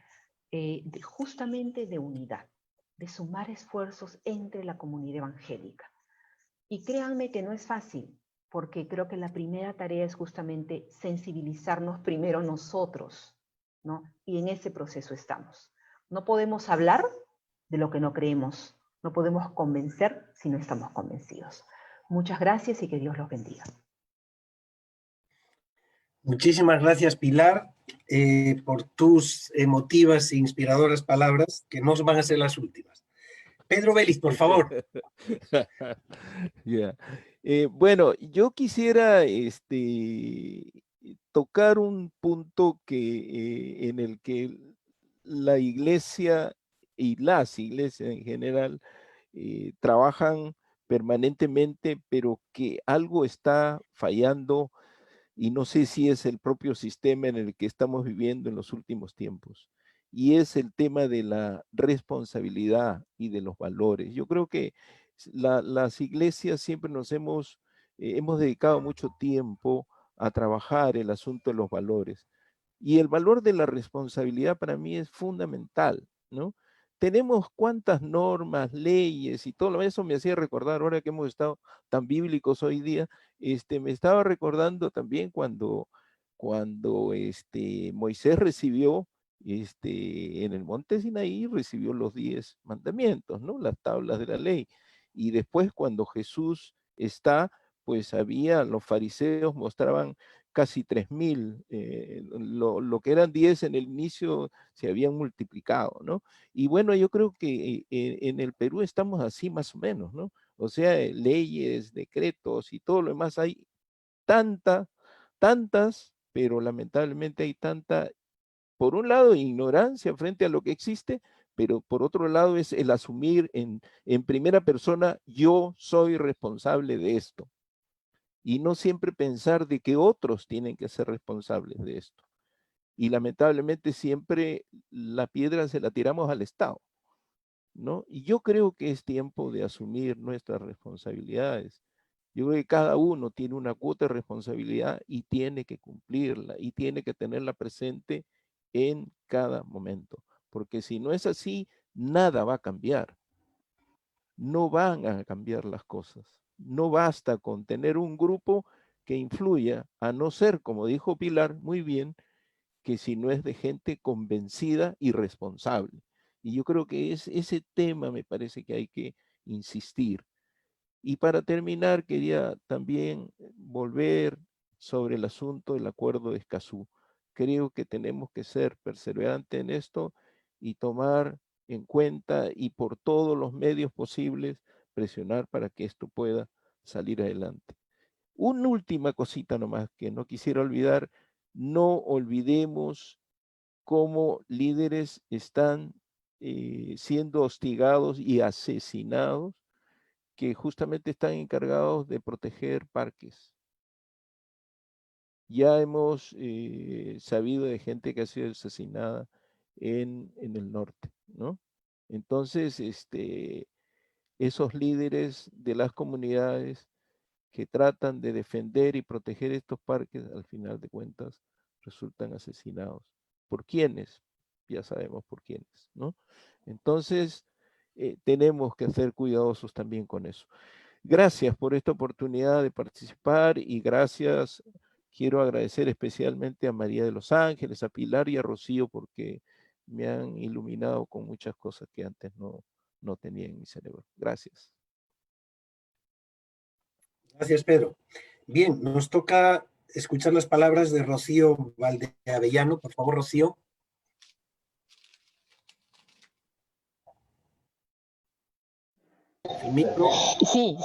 justamente de unidad, de sumar esfuerzos entre la comunidad evangélica. Y créanme que no es fácil, porque creo que la primera tarea es justamente sensibilizarnos primero nosotros, ¿no? Y en ese proceso estamos. No podemos hablar de lo que no creemos, no podemos convencer si no estamos convencidos. Muchas gracias y que Dios los bendiga. Muchísimas gracias, Pilar, por tus emotivas e inspiradoras palabras, que no van a ser las últimas. Pedro Vélez, por favor. Yeah. Bueno, yo quisiera tocar un punto en el que la iglesia y las iglesias en general trabajan permanentemente, pero que algo está fallando y no sé si es el propio sistema en el que estamos viviendo en los últimos tiempos. Y es el tema de la responsabilidad y de los valores. Yo creo que las iglesias siempre hemos dedicado mucho tiempo a trabajar el asunto de los valores. Y el valor de la responsabilidad para mí es fundamental, ¿no? Tenemos cuántas normas, leyes y todo lo eso me hacía recordar, ahora que hemos estado tan bíblicos hoy día, me estaba recordando también cuando Moisés recibió, en el monte Sinaí, recibió los 10 mandamientos, ¿no? Las tablas de la ley. Y después cuando Jesús está, pues los fariseos mostraban casi 3.000, lo que eran 10 en el inicio se habían multiplicado, ¿no? Y bueno, yo creo que en el Perú estamos así más o menos, ¿no? O sea, leyes, decretos y todo lo demás, hay tantas, pero lamentablemente hay tanta, por un lado, ignorancia frente a lo que existe, pero por otro lado es el asumir en primera persona, yo soy responsable de esto. Y no siempre pensar de que otros tienen que ser responsables de esto. Y lamentablemente siempre la piedra se la tiramos al Estado, ¿no? Y yo creo que es tiempo de asumir nuestras responsabilidades. Yo creo que cada uno tiene una cuota de responsabilidad y tiene que cumplirla y tiene que tenerla presente en cada momento. Porque si no es así, nada va a cambiar. No van a cambiar las cosas. No basta con tener un grupo que influya, a no ser, como dijo Pilar muy bien, que si no es de gente convencida y responsable. Y yo creo que ese tema me parece que hay que insistir. Y para terminar, quería también volver sobre el asunto del acuerdo de Escazú. Creo que tenemos que ser perseverantes en esto y tomar en cuenta y por todos los medios posibles presionar para que esto pueda salir adelante. Una última cosita nomás que no quisiera olvidar: no olvidemos cómo líderes están siendo hostigados y asesinados, que justamente están encargados de proteger parques. Ya hemos sabido de gente que ha sido asesinada en el norte, ¿no? Entonces, esos líderes de las comunidades que tratan de defender y proteger estos parques, al final de cuentas, resultan asesinados. ¿Por quiénes? Ya sabemos por quiénes, ¿no? Entonces, tenemos que ser cuidadosos también con eso. Gracias por esta oportunidad de participar y gracias, quiero agradecer especialmente a María de los Ángeles, a Pilar y a Rocío, porque me han iluminado con muchas cosas que antes no tenía en mi cerebro. Gracias. Gracias, Pedro. Bien, nos toca escuchar las palabras de Rocío Valdeavellano. Por favor, Rocío. El micro. Sí.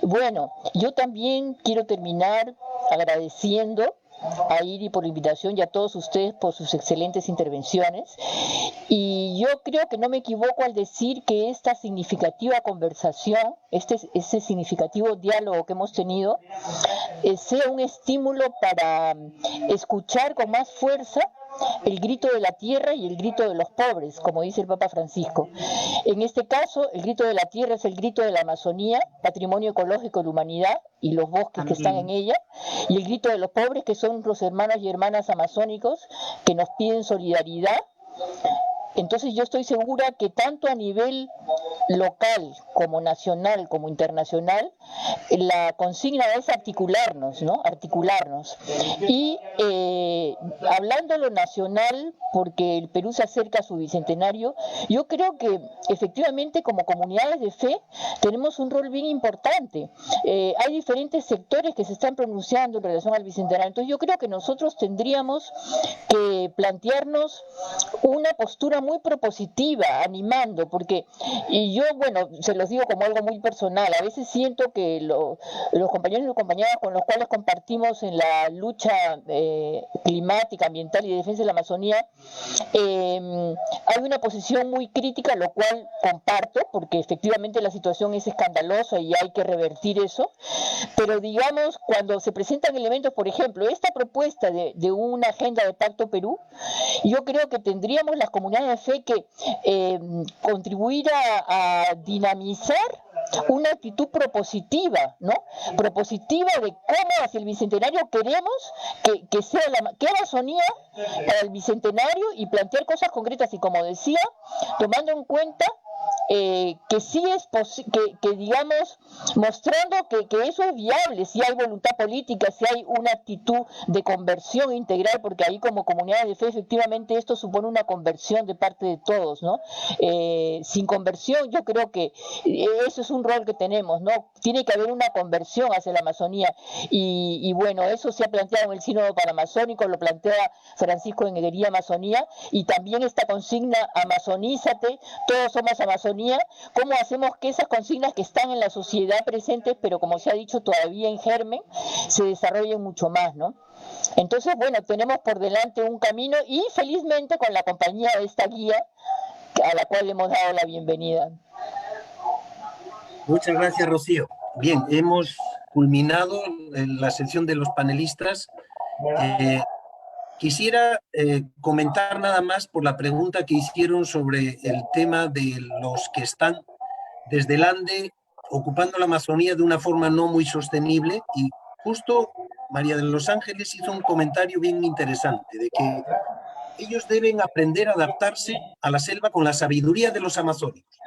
Bueno, yo también quiero terminar agradeciendo a Iri por la invitación y a todos ustedes por sus excelentes intervenciones. Y yo creo que no me equivoco al decir que esta significativa conversación, este significativo diálogo que hemos tenido, sea un estímulo para escuchar con más fuerza el grito de la tierra y el grito de los pobres, como dice el Papa Francisco. En este caso, el grito de la tierra es el grito de la Amazonía, patrimonio ecológico de la humanidad, y los bosques que están en ella, y el grito de los pobres, que son los hermanos y hermanas amazónicos que nos piden solidaridad. Entonces yo estoy segura que tanto a nivel local como nacional como internacional, la consigna es articularnos, ¿no? Articularnos. Y hablando de lo nacional, porque el Perú se acerca a su bicentenario, yo creo que efectivamente como comunidades de fe tenemos un rol bien importante. Hay diferentes sectores que se están pronunciando en relación al bicentenario. Entonces yo creo que nosotros tendríamos que plantearnos una postura muy propositiva, animando, porque, y yo, bueno, se los digo como algo muy personal, a veces siento que los compañeros y compañeras con los cuales compartimos en la lucha climática, ambiental y de defensa de la Amazonía, hay una posición muy crítica, lo cual comparto, porque efectivamente la situación es escandalosa y hay que revertir eso, pero digamos, cuando se presentan elementos, por ejemplo, esta propuesta de una agenda de Pacto Perú, yo creo que tendríamos las comunidades de fe que contribuir a dinamizar una actitud propositiva, ¿no? Propositiva de cómo hacia el bicentenario queremos que sea que Amazonía para el bicentenario, y plantear cosas concretas y, como decía, tomando en cuenta que sí es que digamos, mostrando que eso es viable, si hay voluntad política, si hay una actitud de conversión integral, porque ahí como comunidad de fe efectivamente esto supone una conversión de parte de todos, ¿no? Sin conversión yo creo que eso es un rol que tenemos, ¿no? Tiene que haber una conversión hacia la Amazonía, y bueno, eso se ha planteado en el Sínodo Panamazónico, lo plantea Francisco en Eguería Amazonía, y también esta consigna amazonízate, todos somos Amazonía. ¿Cómo hacemos que esas consignas que están en la sociedad presentes, pero como se ha dicho todavía en germen, se desarrollen mucho más, ¿no? Entonces, bueno, tenemos por delante un camino, y felizmente con la compañía de esta guía a la cual le hemos dado la bienvenida. Muchas gracias, Rocío. Bien, hemos culminado la sesión de los panelistas. Quisiera comentar nada más por la pregunta que hicieron sobre el tema de los que están desde el Ande ocupando la Amazonía de una forma no muy sostenible, y justo María de los Ángeles hizo un comentario bien interesante de que ellos deben aprender a adaptarse a la selva con la sabiduría de los amazónicos.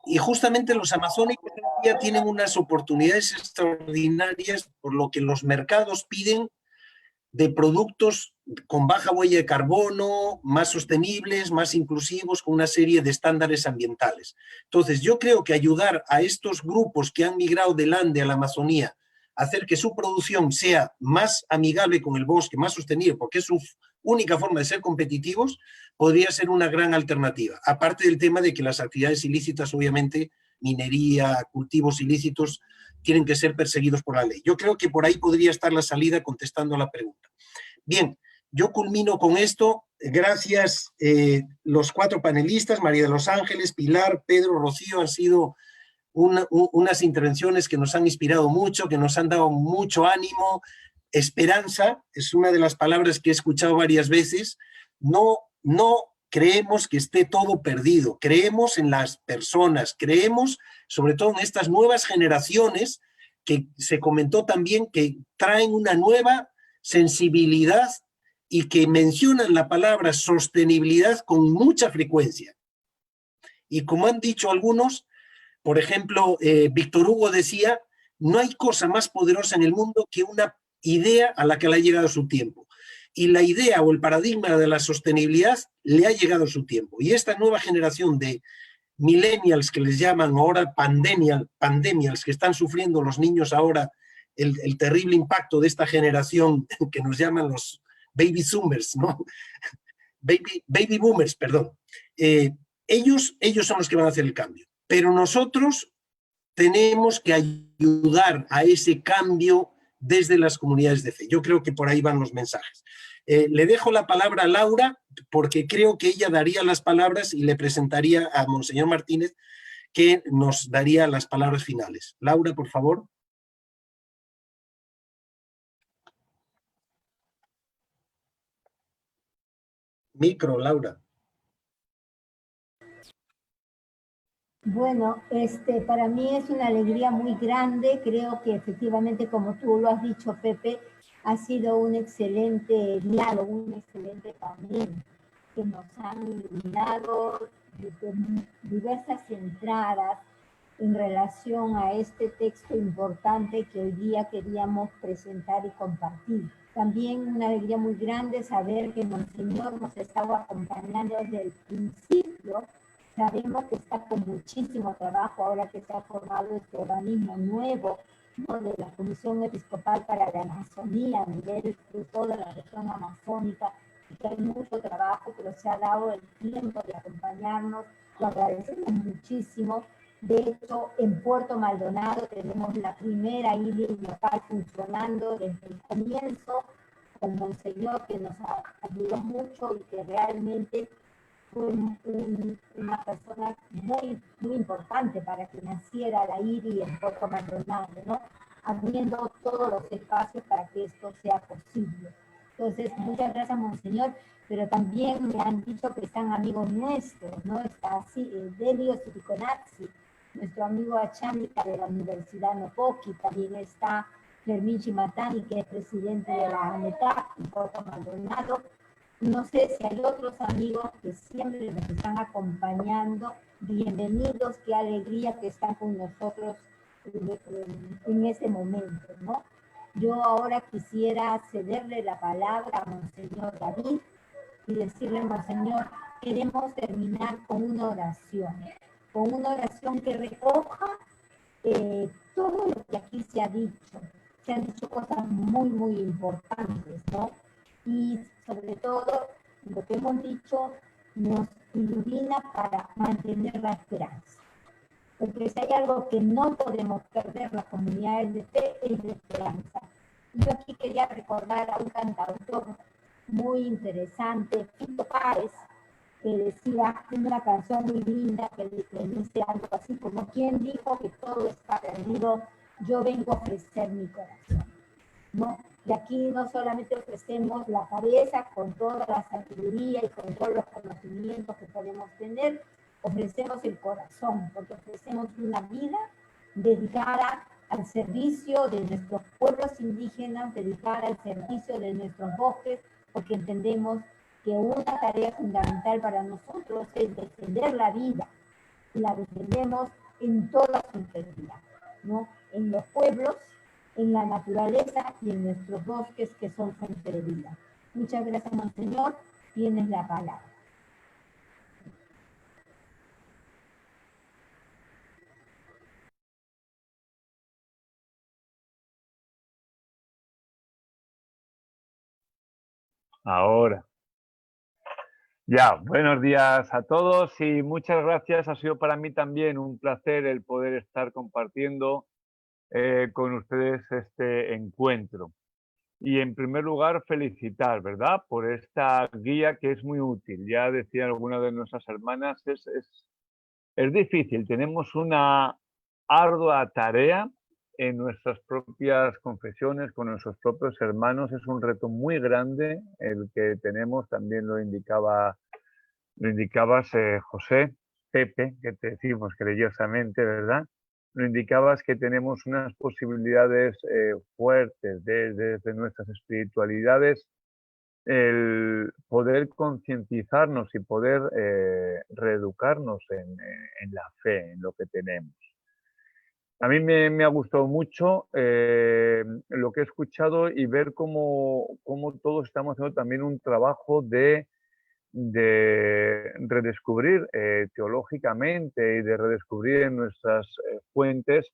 Y justamente los amazónicos ya tienen unas oportunidades extraordinarias, por lo que los mercados piden de productos con baja huella de carbono, más sostenibles, más inclusivos, con una serie de estándares ambientales. Entonces, yo creo que ayudar a estos grupos que han migrado del Ande a la Amazonía, hacer que su producción sea más amigable con el bosque, más sostenible, porque es su única forma de ser competitivos, podría ser una gran alternativa. Aparte del tema de que las actividades ilícitas, obviamente, minería, cultivos ilícitos, tienen que ser perseguidos por la ley. Yo creo que por ahí podría estar la salida contestando a la pregunta. Bien, yo culmino con esto. Gracias los 4 panelistas, María de los Ángeles, Pilar, Pedro, Rocío, han sido unas intervenciones que nos han inspirado mucho, que nos han dado mucho ánimo. Esperanza es una de las palabras que he escuchado varias veces. No creemos que esté todo perdido, creemos en las personas, creemos sobre todo en estas nuevas generaciones que se comentó también que traen una nueva sensibilidad y que mencionan la palabra sostenibilidad con mucha frecuencia. Y como han dicho algunos, por ejemplo, Víctor Hugo decía, no hay cosa más poderosa en el mundo que una idea a la que le ha llegado su tiempo. Y la idea o el paradigma de la sostenibilidad le ha llegado su tiempo. Y esta nueva generación de millennials que les llaman ahora pandemials, que están sufriendo los niños ahora el terrible impacto de esta generación que nos llaman los baby zoomers, ¿no? Baby boomers, perdón. Ellos son los que van a hacer el cambio. Pero nosotros tenemos que ayudar a ese cambio desde las comunidades de fe. Yo creo que por ahí van los mensajes. Le dejo la palabra a Laura, porque creo que ella daría las palabras y le presentaría a Monseñor Martínez, que nos daría las palabras finales. Laura, por favor. Micro, Laura. Bueno, para mí es una alegría muy grande. Creo que efectivamente, como tú lo has dicho, Pepe, ha sido un excelente diálogo, un excelente panel que nos han iluminado desde diversas entradas en relación a este texto importante que hoy día queríamos presentar y compartir. También una alegría muy grande saber que Monseñor nos estaba acompañando desde el principio. Sabemos que está con muchísimo trabajo ahora que se ha formado este organismo nuevo, ¿no?, de la Comisión Episcopal para la Amazonía a nivel de toda la región amazónica, y que hay mucho trabajo, pero se ha dado el tiempo de acompañarnos. Lo agradecemos muchísimo. De hecho, en Puerto Maldonado tenemos la primera iglesia local funcionando desde el comienzo, con Monseñor, que nos ayudó mucho y que realmente fue una persona muy importante para que naciera la IRI en Puerto Maldonado, ¿no?, abriendo todos los espacios para que esto sea posible. Entonces, muchas gracias, Monseñor, pero también me han dicho que están amigos nuestros, ¿no? Está así, Delio Siriconazzi, nuestro amigo Achánica de la Universidad Nopoqui, también está Fermín Chimatani, que es presidente de la ANETAC en Puerto Maldonado. No sé si hay otros amigos que siempre nos están acompañando. Bienvenidos, qué alegría que están con nosotros en este momento, ¿no? Yo ahora quisiera cederle la palabra a Monseñor David y decirle, Monseñor, queremos terminar con una oración que recoja todo lo que aquí se ha dicho. Se han dicho cosas muy importantes, ¿no? Y sobre todo, lo que hemos dicho nos ilumina para mantener la esperanza. Porque si hay algo que no podemos perder las comunidades de fe, es la esperanza. Yo aquí quería recordar a un cantautor muy interesante, Fito Páez, que decía una canción muy linda que dice algo así como: ¿quién dijo que todo está perdido? Yo vengo a ofrecer mi corazón, ¿no? Y aquí no solamente ofrecemos la cabeza con toda la sabiduría y con todos los conocimientos que podemos tener, ofrecemos el corazón, porque ofrecemos una vida dedicada al servicio de nuestros pueblos indígenas, dedicada al servicio de nuestros bosques, porque entendemos que una tarea fundamental para nosotros es defender la vida, y la defendemos en toda su integridad, ¿no? En los pueblos, en la naturaleza y en nuestros bosques, que son fuente de vida. Muchas gracias, Monseñor. Tienes la palabra. Ahora. Ya, buenos días a todos y muchas gracias. Ha sido para mí también un placer el poder estar compartiendo con ustedes este encuentro. Y en primer lugar, felicitar, ¿verdad?, por esta guía que es muy útil. Ya decían algunas de nuestras hermanas, es difícil. Tenemos una ardua tarea en nuestras propias confesiones, con nuestros propios hermanos. Es un reto muy grande el que tenemos, también lo indicabas, José, Pepe, que te decimos creyosamente, ¿verdad? Lo indicabas que tenemos unas posibilidades fuertes desde nuestras espiritualidades, el poder concientizarnos y poder reeducarnos en la fe, en lo que tenemos. A mí me ha gustado mucho lo que he escuchado y ver cómo todos estamos haciendo también un trabajo de redescubrir teológicamente y de redescubrir en nuestras fuentes,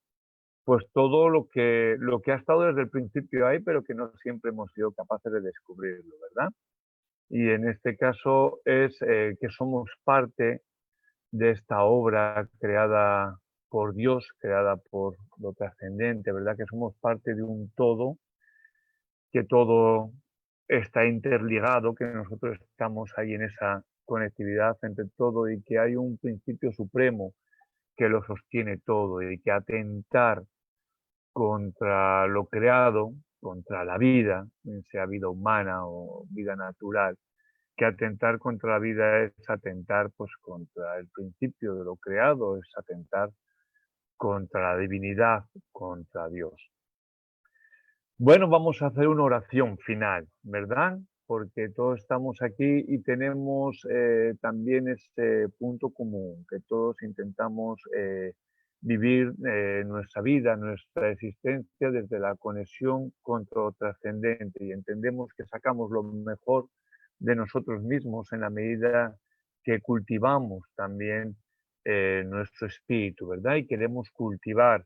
pues todo lo que ha estado desde el principio ahí, pero que no siempre hemos sido capaces de descubrirlo, ¿verdad? Y en este caso es que somos parte de esta obra creada por Dios, creada por lo trascendente, ¿verdad? Que somos parte de un todo, que todo está interligado, que nosotros estamos ahí en esa conectividad entre todo y que hay un principio supremo que lo sostiene todo y que atentar contra lo creado, contra la vida, sea vida humana o vida natural, que atentar contra la vida es atentar pues contra el principio de lo creado, es atentar contra la divinidad, contra Dios. Bueno, vamos a hacer una oración final, ¿verdad? Porque todos estamos aquí y tenemos también este punto común, que todos intentamos vivir nuestra vida, nuestra existencia desde la conexión con lo trascendente y entendemos que sacamos lo mejor de nosotros mismos en la medida que cultivamos también nuestro espíritu, ¿verdad? Y queremos cultivar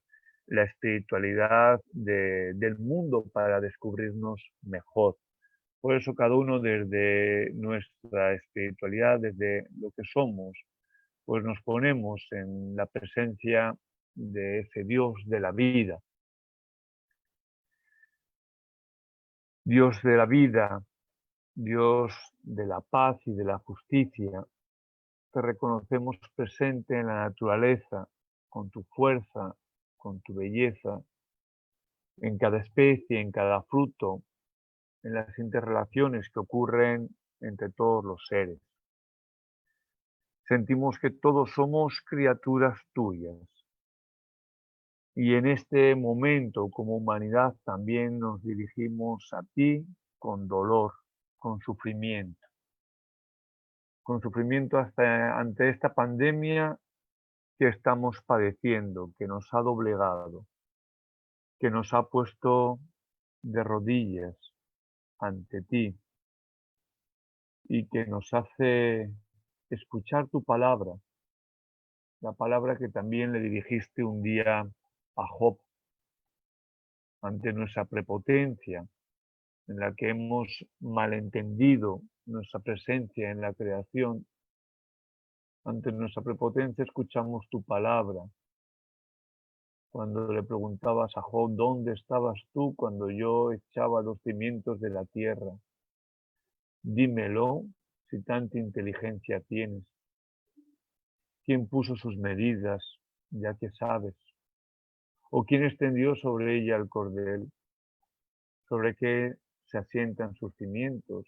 la espiritualidad del mundo para descubrirnos mejor. Por eso cada uno desde nuestra espiritualidad, desde lo que somos, pues nos ponemos en la presencia de ese Dios de la vida. Dios de la vida, Dios de la paz y de la justicia, te reconocemos presente en la naturaleza, con tu fuerza, con tu belleza, en cada especie, en cada fruto, en las interrelaciones que ocurren entre todos los seres. Sentimos que todos somos criaturas tuyas. Y en este momento, como humanidad, también nos dirigimos a ti con dolor, con sufrimiento. Con sufrimiento ante esta pandemia que estamos padeciendo, que nos ha doblegado, que nos ha puesto de rodillas ante ti y que nos hace escuchar tu palabra, la palabra que también le dirigiste un día a Job, ante nuestra prepotencia, en la que hemos malentendido nuestra presencia en la creación. Ante nuestra prepotencia escuchamos tu palabra. Cuando le preguntabas a Job, ¿dónde estabas tú cuando yo echaba los cimientos de la tierra? Dímelo, si tanta inteligencia tienes. ¿Quién puso sus medidas, ya que sabes? ¿O quién extendió sobre ella el cordel? ¿Sobre qué se asientan sus cimientos?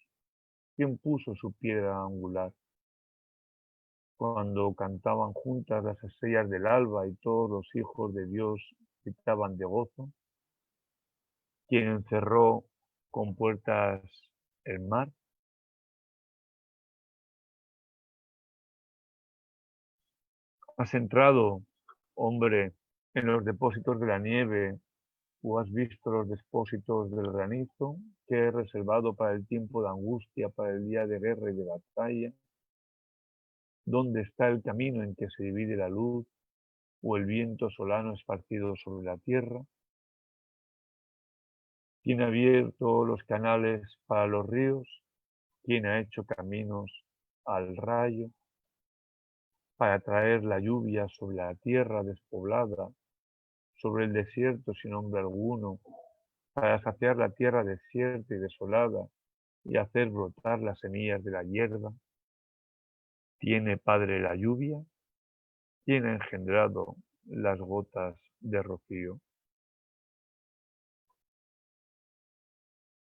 ¿Quién puso su piedra angular? Cuando cantaban juntas las estrellas del alba y todos los hijos de Dios gritaban de gozo. ¿Quién encerró con puertas el mar? ¿Has entrado, hombre, en los depósitos de la nieve o has visto los depósitos del granizo que he reservado para el tiempo de angustia, para el día de guerra y de batalla? ¿Dónde está el camino en que se divide la luz o el viento solano esparcido sobre la tierra? ¿Quién ha abierto los canales para los ríos? ¿Quién ha hecho caminos al rayo, para traer la lluvia sobre la tierra despoblada, sobre el desierto sin hombre alguno, para saciar la tierra desierta y desolada y hacer brotar las semillas de la hierba. ¿Tiene Padre la lluvia? ¿Quién ha engendrado las gotas de rocío?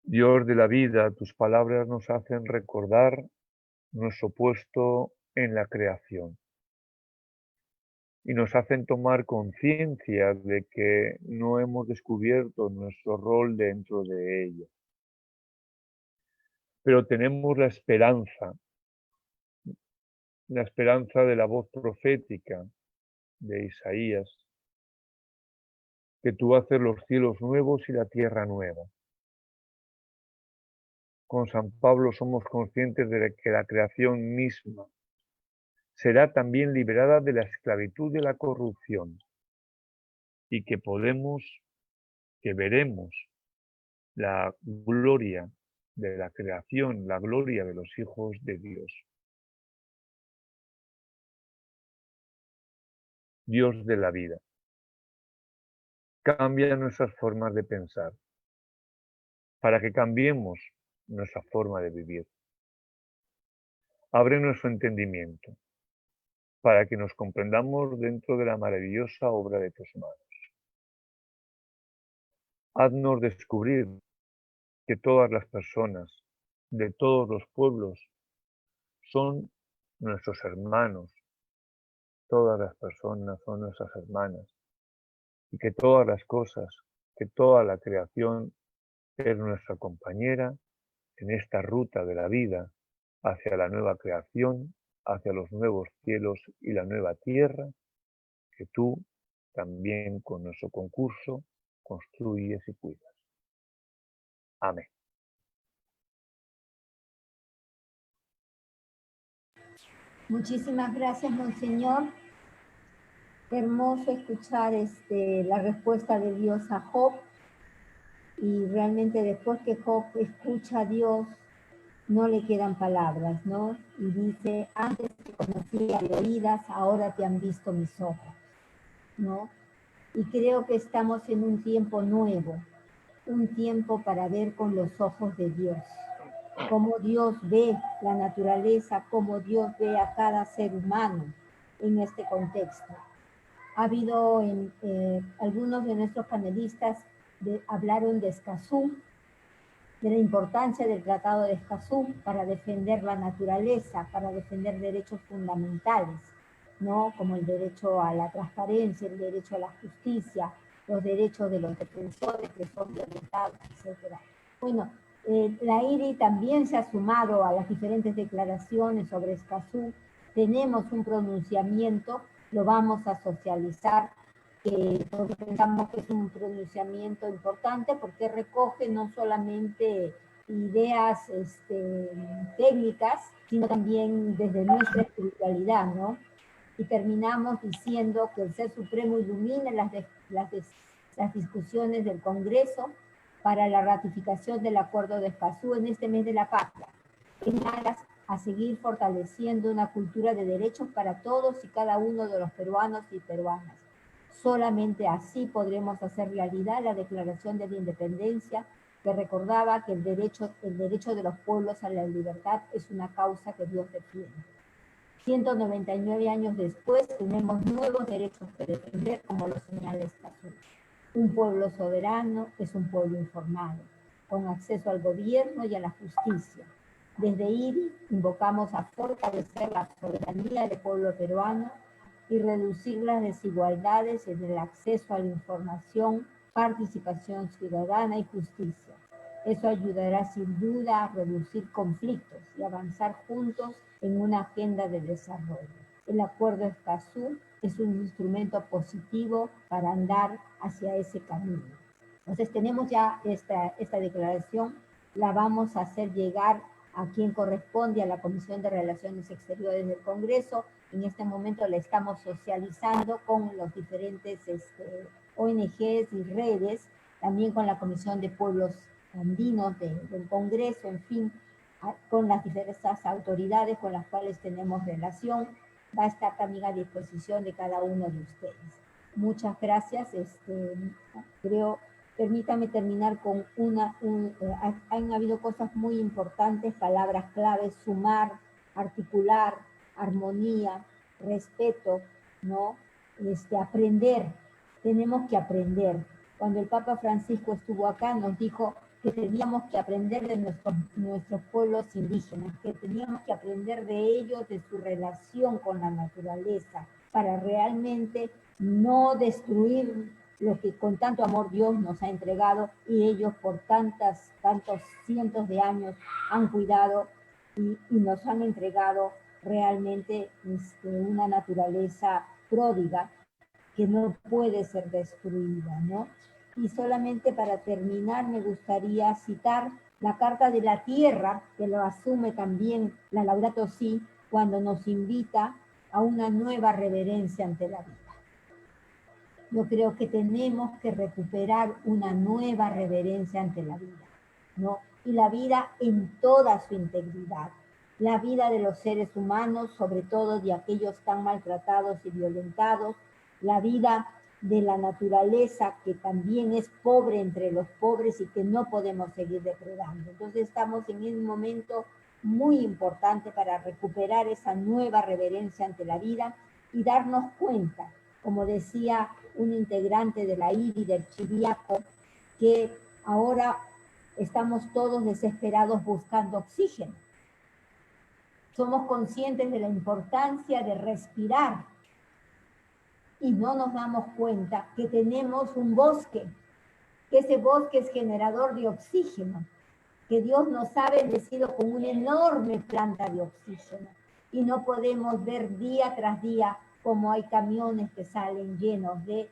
Dios de la vida, tus palabras nos hacen recordar nuestro puesto en la creación y nos hacen tomar conciencia de que no hemos descubierto nuestro rol dentro de ella. Pero tenemos la esperanza de la voz profética de Isaías, que tú haces los cielos nuevos y la tierra nueva. Con San Pablo somos conscientes de que la creación misma será también liberada de la esclavitud de la corrupción y que veremos la gloria de la creación, la gloria de los hijos de Dios. Dios de la vida. Cambia nuestras formas de pensar para que cambiemos nuestra forma de vivir. Abre nuestro entendimiento para que nos comprendamos dentro de la maravillosa obra de tus manos. Haznos descubrir que todas las personas de todos los pueblos son nuestros hermanos, todas las personas son nuestras hermanas, y que todas las cosas, que toda la creación es nuestra compañera en esta ruta de la vida hacia la nueva creación, hacia los nuevos cielos y la nueva tierra, que tú también con nuestro concurso construyes y cuidas. Amén. Muchísimas gracias, Monseñor. Qué hermoso escuchar la respuesta de Dios a Job. Y realmente después que Job escucha a Dios, no le quedan palabras, ¿no? Y dice, antes te conocía de oídas, ahora te han visto mis ojos, ¿no? Y creo que estamos en un tiempo nuevo, un tiempo para ver con los ojos de Dios, cómo Dios ve la naturaleza, cómo Dios ve a cada ser humano en este contexto. Ha habido algunos de nuestros panelistas hablaron de Escazú, de la importancia del Tratado de Escazú para defender la naturaleza, para defender derechos fundamentales, ¿no? Como el derecho a la transparencia, el derecho a la justicia, los derechos de los defensores que son violentados, etc. Bueno, la IRI también se ha sumado a las diferentes declaraciones sobre Escazú. Tenemos un pronunciamiento, lo vamos a socializar, porque pensamos que es un pronunciamiento importante porque recoge no solamente ideas técnicas, sino también desde nuestra espiritualidad, ¿no? Y terminamos diciendo que el Ser Supremo ilumina las discusiones del Congreso para la ratificación del Acuerdo de Escazú en este mes de la patria, en aras a seguir fortaleciendo una cultura de derechos para todos y cada uno de los peruanos y peruanas. Solamente así podremos hacer realidad la Declaración de la Independencia, que recordaba que el derecho de los pueblos a la libertad es una causa que Dios defiende. 199 años después tenemos nuevos derechos que defender, como lo señala Escazú. Un pueblo soberano es un pueblo informado, con acceso al gobierno y a la justicia. Desde IRI invocamos a fortalecer la soberanía del pueblo peruano y reducir las desigualdades en el acceso a la información, participación ciudadana y justicia. Eso ayudará sin duda a reducir conflictos y avanzar juntos en una agenda de desarrollo. El Acuerdo Escazú es un instrumento positivo para andar hacia ese camino. Entonces tenemos ya esta declaración, la vamos a hacer llegar a quien corresponde a la Comisión de Relaciones Exteriores del Congreso. En este momento la estamos socializando con los diferentes ONGs y redes, también con la Comisión de Pueblos Andinos del Congreso, en fin, con las diversas autoridades con las cuales tenemos relación. Va a estar también a disposición de cada uno de ustedes. Muchas gracias. Permítame terminar con han habido cosas muy importantes, palabras claves: sumar, articular, armonía, respeto, ¿no? Aprender. Tenemos que aprender. Cuando el Papa Francisco estuvo acá, nos dijo que teníamos que aprender de nuestros pueblos indígenas, que teníamos que aprender de ellos, de su relación con la naturaleza, para realmente no destruir lo que con tanto amor Dios nos ha entregado, y ellos por tantos cientos de años han cuidado y nos han entregado realmente una naturaleza pródiga que no puede ser destruida, ¿no? Y solamente para terminar me gustaría citar la Carta de la Tierra, que lo asume también la Laudato Si, cuando nos invita a una nueva reverencia ante la vida. Yo creo que tenemos que recuperar una nueva reverencia ante la vida, ¿no? Y la vida en toda su integridad. La vida de los seres humanos, sobre todo de aquellos tan maltratados y violentados, la vida de la naturaleza, que también es pobre entre los pobres y que no podemos seguir depredando. Entonces estamos en un momento muy importante para recuperar esa nueva reverencia ante la vida y darnos cuenta, como decía un integrante de la IDI, del Chiriaco, que ahora estamos todos desesperados buscando oxígeno. Somos conscientes de la importancia de respirar y no nos damos cuenta que tenemos un bosque, que ese bosque es generador de oxígeno, que Dios nos ha bendecido con una enorme planta de oxígeno, y no podemos ver día tras día cómo hay camiones que salen llenos de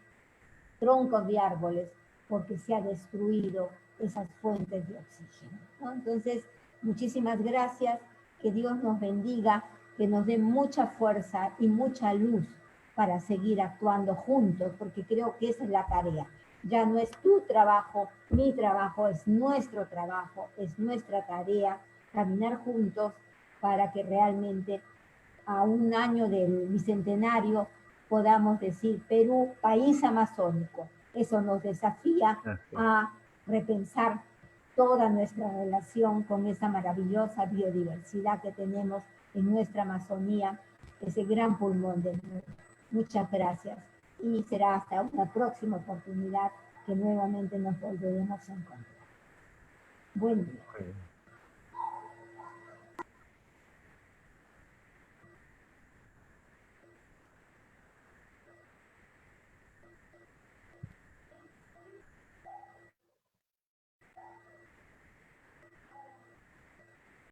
troncos de árboles porque se ha destruido esas fuentes de oxígeno, ¿no? Entonces, muchísimas gracias, que Dios nos bendiga, que nos dé mucha fuerza y mucha luz para seguir actuando juntos, porque creo que esa es la tarea. Ya no es tu trabajo, mi trabajo, es nuestro trabajo, es nuestra tarea caminar juntos para que realmente a un año del bicentenario podamos decir Perú, país amazónico. Eso nos desafía a repensar toda nuestra relación con esa maravillosa biodiversidad que tenemos en nuestra Amazonía, ese gran pulmón del mundo. Muchas gracias, y será hasta una próxima oportunidad que nuevamente nos volveremos a encontrar. Buen día.